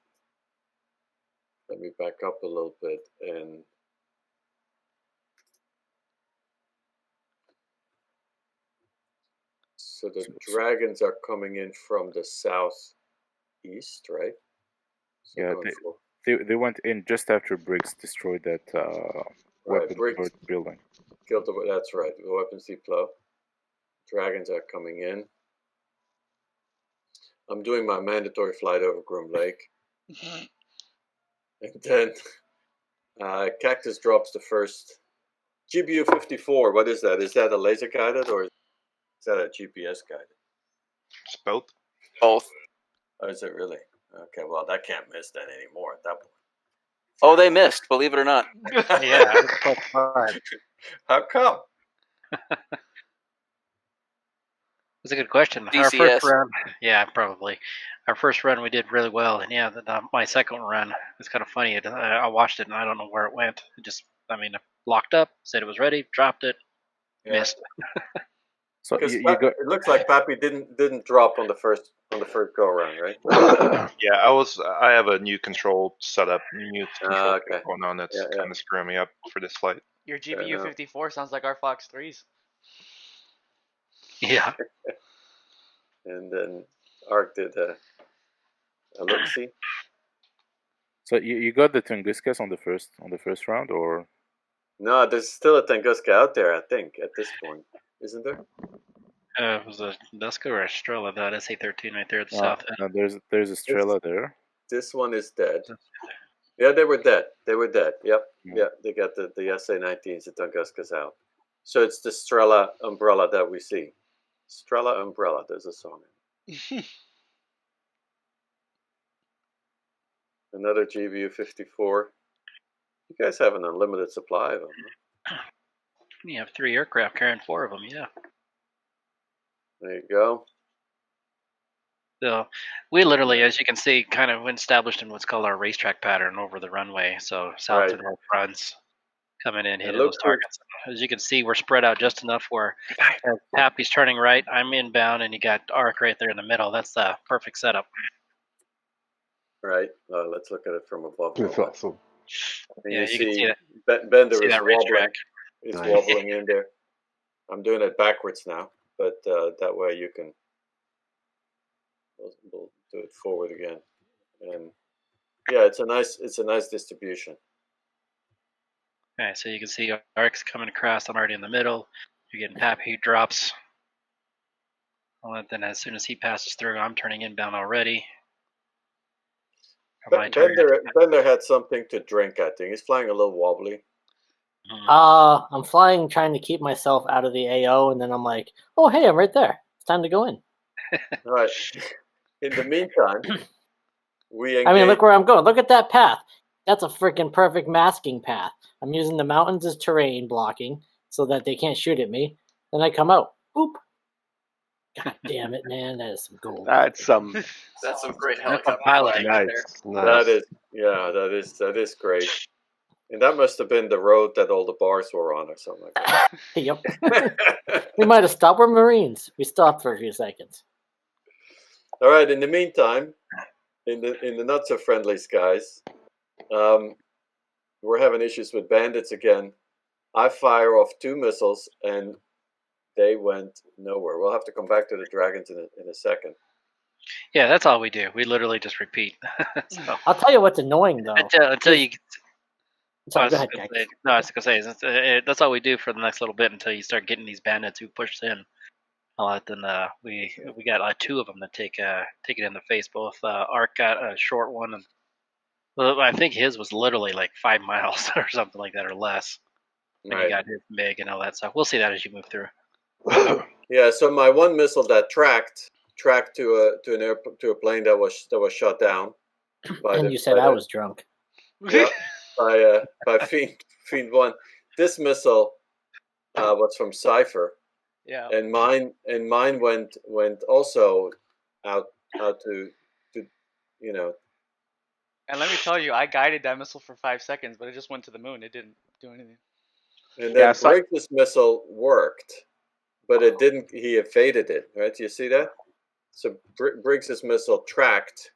Let me back up a little bit and so the dragons are coming in from the southeast, right? So yeah, they went in just after Briggs destroyed that weapon building. Killed that's right. The weapons deploy. Dragons are coming in. I'm doing my mandatory flight over Groom Lake. And then Cactus drops the first GBU 54. What is that? Is that a laser guided or is that a GPS guided? It's both. Both. Oh, is it really? Okay, well, that can't miss then anymore at that point. Oh, they missed, believe it or not. Yeah, that's fun. How come? That's a good question. Our DCS. first run, yeah, probably. Our first run, we did really well, and yeah, my second run, it's kind of funny. I watched it, and I don't know where it went. It just, I locked up, said it was ready, dropped it, missed. So Because you go. it looks like Pappy didn't drop on the first go around, right? Yeah, I have a new control setup, new control okay. going on that's kind of screwing me up for this flight. Your GBU 54 sounds like our Fox 3s. Yeah. And then Ark did a look-see. So you got the Tunguska on the first round, or? No, there's still a Tunguska out there, I think, at this point, isn't there? It was a Duska or a Strela, that SA-13 right there at the south end. No, there's a Strela there. This one is dead. Yeah, they were dead. Yep. Yeah, they got the SA-19s, the Tunguska's out. So it's the Strela umbrella that we see. Strela umbrella, there's a song. Another GBU 54. You guys have an unlimited supply of them. Huh? You have 3 aircraft carrying 4 of them, yeah. There you go. So we literally, as you can see, kind of established in what's called our racetrack pattern over the runway. So south to north runs coming in, hitting those targets. As you can see, we're spread out just enough where Pappy's turning right, I'm inbound, and you got Ark right there in the middle. That's the perfect setup. Right. Let's look at it from above. That's awesome. And Yeah, you can see see that. Bender See is that wobbling. racetrack. It's Nice. wobbling in there. I'm doing it backwards now, but that way you can. We'll do it forward again, and yeah, it's a nice distribution. Okay, so you can see Ark's coming across. I'm already in the middle. You're getting Pappy, he drops. Well, then as soon as he passes through, I'm turning inbound already. Bender had something to drink, I think. He's flying a little wobbly. I'm flying, trying to keep myself out of the AO, and then I'm like, oh, hey, I'm right there. It's time to go in. All right. In the meantime, look where I'm going. Look at that path. That's a freaking perfect masking path. I'm using the mountains as terrain blocking so that they can't shoot at me. Then I come out. Boop. God damn it, man. That is some gold. That's some great helicopter piloting. Nice. That is great. And that must have been the road that all the bars were on or something like that. Yep. We might have stopped. We're Marines. We stopped for a few seconds. All right. In the meantime, in the not so friendly skies, we're having issues with bandits again. I fire off 2 missiles and they went nowhere. We'll have to come back to the Dragons in a second. Yeah, that's all we do. We literally just repeat. So, I'll tell you what's annoying though. until you. Sorry, go ahead, I was gonna say that's all we do for the next little bit until you start getting these bandits who push in. Then we got 2 of them that take it in the face. Both Ark got a short one, and well, I think his was literally like 5 miles or something like that or less. And he got his big and all that stuff. We'll see that as you move through. Yeah. So my one missile that tracked to a plane that was shot down. And you said I was drunk. Yeah, by Fiend 1. This missile was from Cypher. Yeah. And mine went also out to And let me tell you, I guided that missile for 5 seconds, but it just went to the moon. It didn't do anything. And then Briggs' missile worked, but it didn't. He evaded it. Right? Do you see that? So Briggs' missile tracked,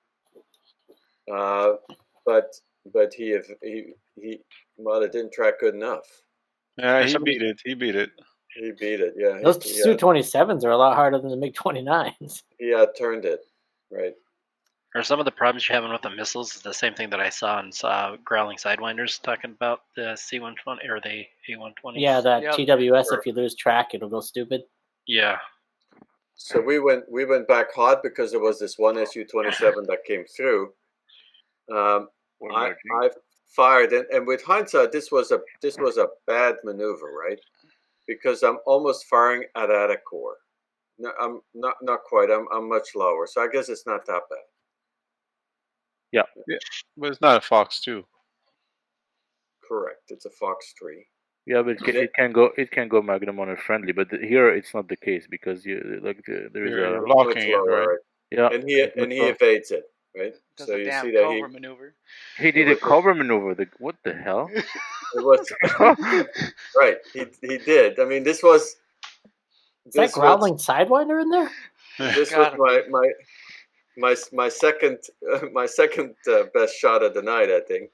but he it didn't track good enough. Yeah, he beat it. He beat it. Yeah. Those Su-27s are a lot harder than the MiG-29s. Yeah, turned it. Right. Or some of the problems you're having with the missiles is the same thing that I saw in Growling Sidewinders talking about the C-120 or the A-120. Yeah, that TWS, if you lose track, it'll go stupid. Yeah. So we went back hard because there was this one Su-27 that came through. I fired, and with hindsight, this was a bad maneuver, right? Because I'm almost firing at a core. No, I'm not quite. I'm much lower, so I guess it's not that bad. Yeah, but it's not a Fox 2. Correct. It's a Fox 3. Yeah, but it can go Magnum on a friendly, but here it's not the case because there is You're locking it, right? Yeah, and he evades it, right? Does So a you damn see that cobra maneuver. he did a cover maneuver. What the hell? It was right. He did. I mean, this was. Is that growling Sidewinder in there? This was my second best shot of the night, I think,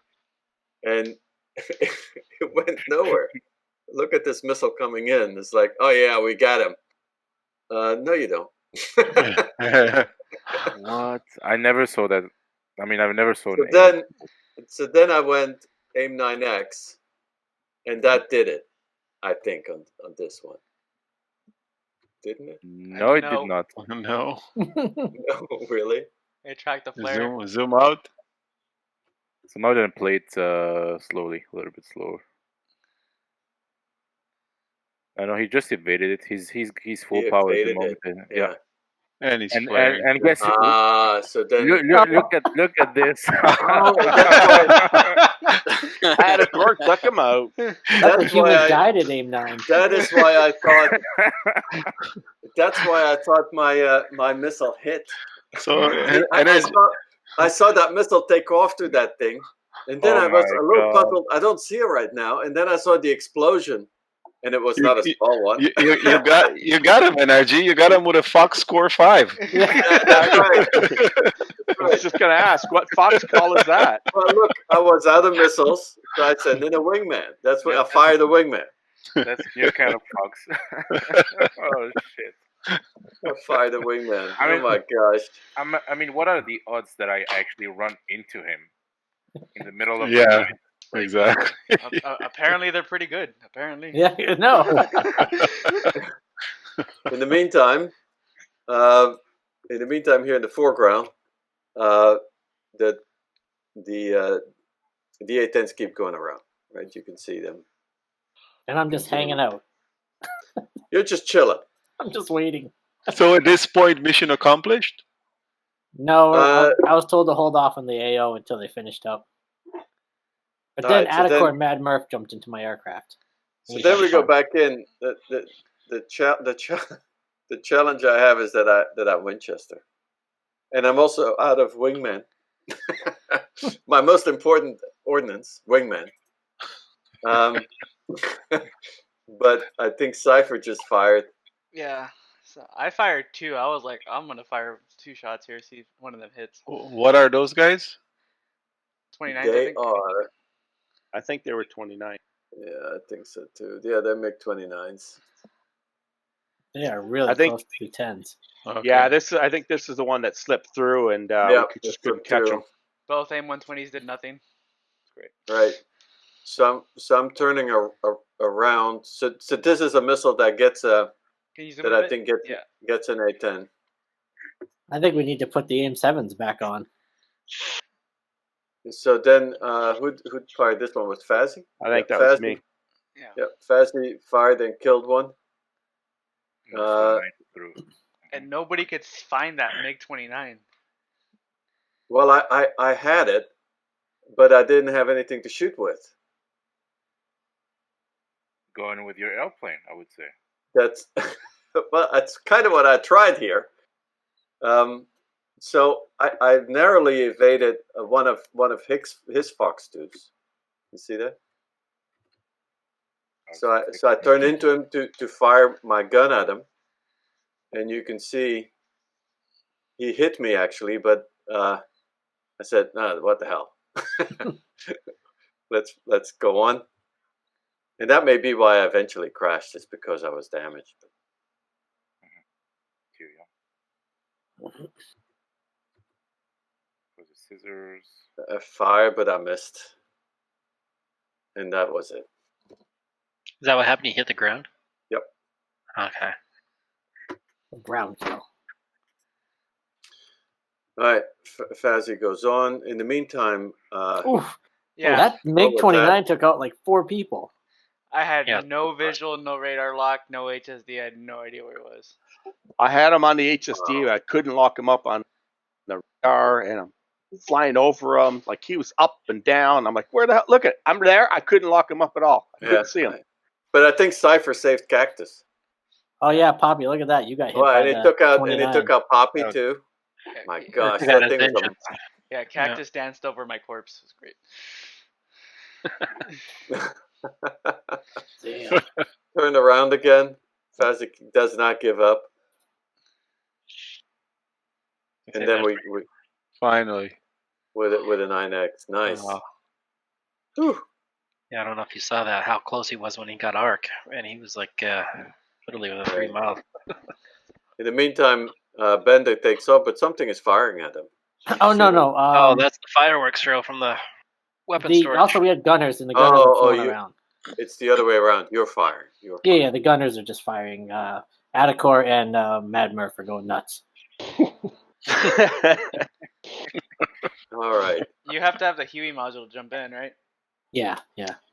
and it went nowhere. Look at this missile coming in. It's like, oh yeah, we got him. No, you don't. What? I never saw that. I mean, I've never saw. So then I went aim 9X, and that did it. I think on this one. Didn't it? No, it did not. No. No, really? It tracked the flare. Zoom out. Zoom out and play it slowly, a little bit slower. I know he just evaded it. He's full power at the moment. Yeah. And he's flaring. And guess so then look at this. Atacor took him out. That's why I guided aim 9. That is why I thought. That's why I thought my missile hit. So I saw that missile take off to that thing, and then I was a little puzzled. I don't see it right now, and then I saw the explosion. And it was not a small one. You got him, NRG. You got him with a Fox Score 5. Yeah, right. I was just gonna ask, what Fox call is that? Well, look, I was out of missiles, so I sent in a wingman. That's what I fired a wingman. That's your kind of Fox. Oh shit! I fired a wingman. Oh my gosh! I mean, what are the odds that I actually run into him in the middle of the night? Exactly. Apparently, they're pretty good. Apparently. Yeah. No. In the meantime, here in the foreground, the A-10s keep going around. Right, you can see them. And I'm just hanging out. You're just chilling. I'm just waiting. So at this point, mission accomplished? No, I was told to hold off on the AO until they finished up. But then Atacor and Mad Murph jumped into my aircraft. So then we go back in. The challenge I have is that I'm Winchester, and I'm also out of wingman. My most important ordnance, wingman. But I think Cypher just fired. Yeah, so I fired 2. I was like, I'm gonna fire 2 shots here, see if one of them hits. What are those guys? 29. They are. I think they were 29. Yeah, I think so too. Yeah, they make 29s. They are really close to 10s. Okay. Yeah, I think this is the one that slipped through, and we just couldn't catch them. Both AIM 120s did nothing. Great. Right. So I'm turning around. So this is a missile that gets I think gets an A-10. I think we need to put the AIM-7s back on. So then, who fired this one? Was Fazzy? I think that was me. Yeah, Fazzy fired and killed one. And nobody could find that MiG-29. Well, I had it, but I didn't have anything to shoot with. Going with your airplane, I would say. That's well, that's kind of what I tried here. So I narrowly evaded one of his Fox 2s. You see that? So I turned into him to fire my gun at him, and you can see he hit me actually, but I said, "No, what the hell? Let's go on." And that may be why I eventually crashed, is because I was damaged. Was it scissors? I fired, but I missed, and that was it. Is that what happened? You hit the ground? Yep. Okay. Ground kill. All right, Fazzy goes on. In the meantime, Oof. Yeah. That MiG was 29 took out like 4 people. I had Yeah. no visual, no radar lock, no HSD. I had no idea where it was. I had him on the HSD. I couldn't lock him up on the radar, and I'm flying over him like he was up and down. I'm like, where the hell? Look at, I'm there. I couldn't lock him up at all. I couldn't see him. But I think Cypher saved Cactus. Oh yeah, Poppy, look at that. You got hit Well, by and the it took out 29. Poppy too. My gosh, that thing was Yeah, Cactus danced over my corpse. It was great. Damn. Turned around again. Fazzy does not give up. And then we finally with a 9X. Nice. Yeah, I don't know if you saw that, how close he was when he got arc, and he was like literally within 3 miles. In the meantime, Bender takes off, but something is firing at him. Oh no. Oh, that's the fireworks trail from the weapon storage. Also, we had gunners, and the gunners are flying around. It's the other way around. You're firing. Yeah, the gunners are just firing. Atacor and Mad Murph are going nuts. All right. You have to have the Huey module to jump in, right? Yeah.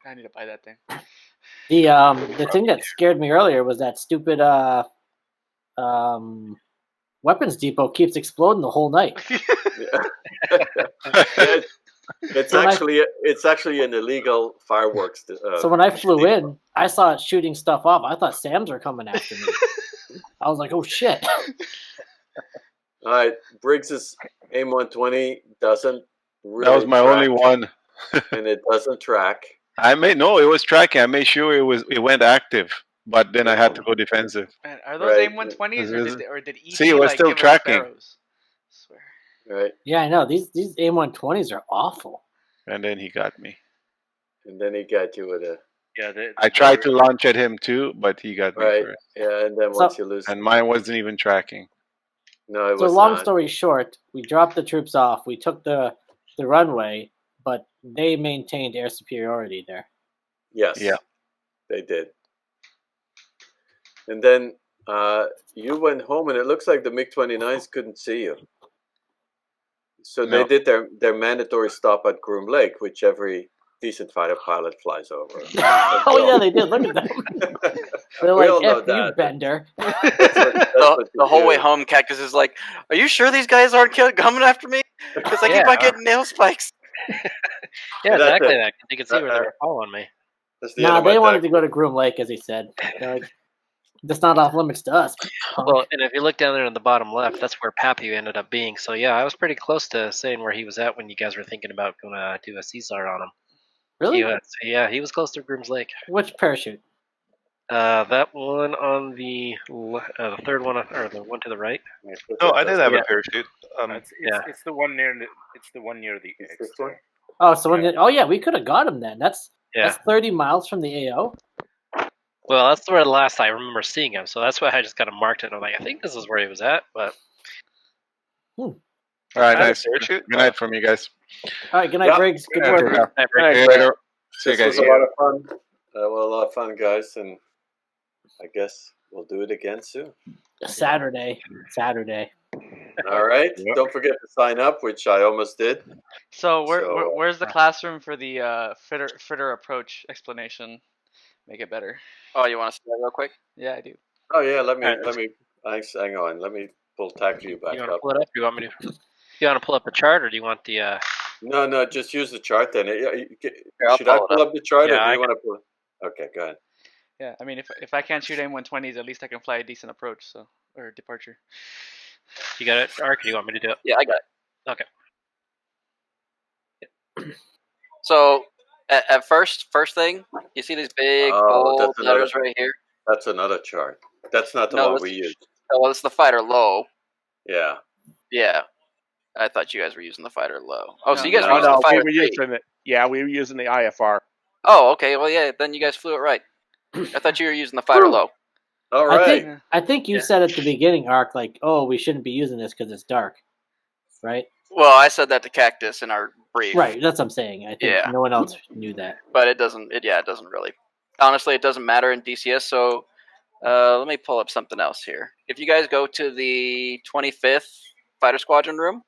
I need to buy that thing. The thing that scared me earlier was that stupid weapons depot keeps exploding the whole night. It's actually an illegal fireworks. So when I flew in, I saw it shooting stuff off. I thought SAMs were coming after me. I was like, oh shit. All right, Briggs's AIM 120 doesn't really. That was my only one. And it doesn't track. It was tracking. I made sure it went active, but then I had to go defensive. Man, are those AIM 120s or did ET See, it was like, still give us tracking. arrows? Right. Yeah, I know. These AIM 120s are awful. And then he got me. And then he got you with a. Yeah, I tried to launch at him too, but he got me Right. first. Yeah, and then once you lose. And mine wasn't even tracking. No, it So was long not. story short, we dropped the troops off. We took the runway, but they maintained air superiority there. Yes. Yeah. They did. And then you went home, and it looks like the MiG-29s couldn't see you. So they did their mandatory stop at Groom Lake, which every decent fighter pilot flies over. Oh yeah, they did. Look at them. They're We like, all know F you, that. Bender. The whole way home, Cactus is like, "Are you sure these guys aren't coming after me? Because I keep on getting nail spikes." Yeah, exactly that. You can see where they were following me. Nah, they wanted to go to Groom Lake, as he said. They're like, that's not off limits to us. Well, and if you look down there in the bottom left, that's where Pappy ended up being. So yeah, I was pretty close to saying where he was at when you guys were thinking about going to do a CSAR on him. Really? He was close to Groom's Lake. Which parachute? That one on the third one, or the one to the right. No, I did have a parachute. It's the one near the X. Oh, so yeah, we could have got him then. That's 30 miles from the AO. Well, that's where the last I remember seeing him, so that's why I just kind of marked it. I'm like, I think this is where he was at, but. All right, nice. Good night from you guys. All right, good night, Briggs. Good work. Good night, later. See you This guys. was a lot of fun. A lot of fun, guys, and I guess we'll do it again soon. Saturday. All right. Don't forget to sign up, which I almost did. So where's the classroom for the fritter approach explanation? Make it better. Oh, you want to see that real quick? Yeah, I do. Oh yeah, let me. Hang on. Let me pull TACView back You want to up. pull it up? Do you want me to? You want to pull up the chart, or do you want the? No, just use the chart then. I'll Should I pull up the chart, Yeah, or do I you want to pull it? Okay, go ahead. Yeah, I mean, if I can't shoot AIM-120s, at least I can fly a decent approach, or departure. You got it, Ark? Or do you want me to do it? Yeah, I got it. Okay. So, at first thing, you see these big bold letters right here? That's another chart. That's not the one we used. Oh, well, it's the fighter low. Yeah. Yeah. I thought you guys were using the fighter low. Oh, so you guys were using the fighter we were using the IFR. Oh, okay. Well, yeah, then you guys flew it right. I thought you were using the fighter low. All right. I think you said at the beginning, Ark, like, oh, we shouldn't be using this because it's dark, right? Well, I said that to Cactus in our brief. Right, that's what I'm saying. I think no one else knew that. But it doesn't really. Honestly, it doesn't matter in DCS. So Let me pull up something else here. If you guys go to the 25th Fighter Squadron room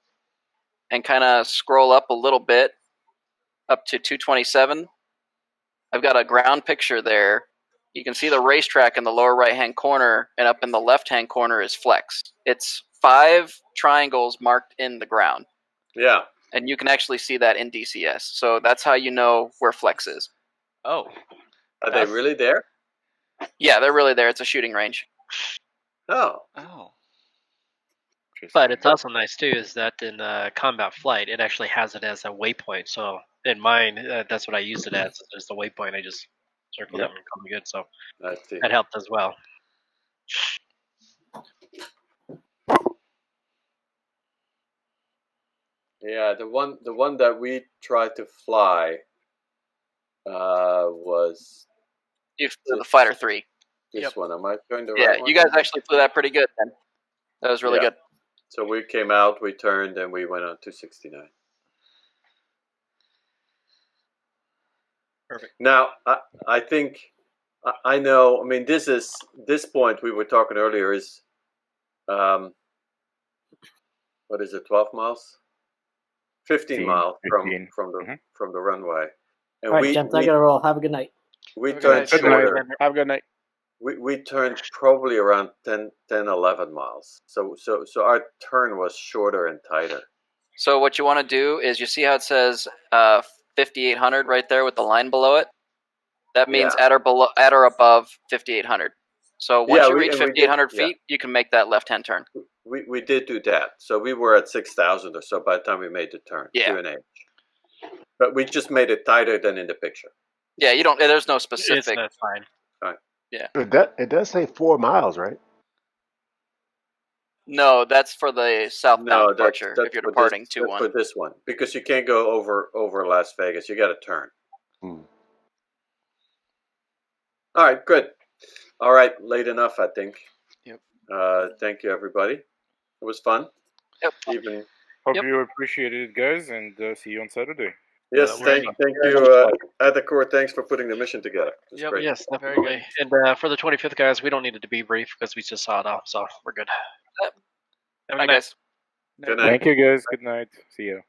and kind of scroll up a little bit, up to 227, I've got a ground picture there. You can see the racetrack in the lower right-hand corner, and up in the left-hand corner is Flex. It's 5 triangles marked in the ground. Yeah. And you can actually see that in DCS. So that's how you know where Flex is. Oh. Are they really there? Yeah, they're really there. It's a shooting range. Oh. Oh. But it's also nice too is that in combat flight, it actually has it as a waypoint. So in mine, that's what I used it as. Just a waypoint. I just circled it and called it good. So that helped as well. Yeah, the one that we tried to fly was you flew the Fighter 3. This one. Am I going the Yeah, right one? you guys actually flew that pretty good then. That was really good. So we came out, we turned, and we went on 269. Perfect. Now, I think, I know, I mean, this point we were talking earlier is, what is it, 12 miles? 15 miles from the runway. And All right, gents, I gotta roll. Have a good night. We turned Good night. shorter. Have a good night. We turned probably around 10, 11 miles. So our turn was shorter and tighter. So what you want to do is you see how it says 5,800 right there with the line below it? That means at or above 5,800. So once you reach 5,800 feet, you can make that left-hand turn. We did do that. So we were at 6,000 or so by the time we made the turn. Yeah. 2.8. But we just made it tighter than in the picture. Yeah, you don't. There's no specific. That's fine. Right. Yeah. It does say 4 miles, right? No, that's for the southbound departure. If you're departing 2-1. For this one, because you can't go over Las Vegas. You got to turn. All right, good. All right, late enough, I think. Yep. Thank you, everybody. It was fun. Yep. Hope you appreciated it, guys, and see you on Saturday. Yes, thank you, Adacor. Thanks for putting the mission together. It was great. Yes, definitely. And for the 25th, guys, we don't need it to be brief because we just saw it all, so we're good. Have a good night. guys. Good night. Thank you, guys. Good night. See you.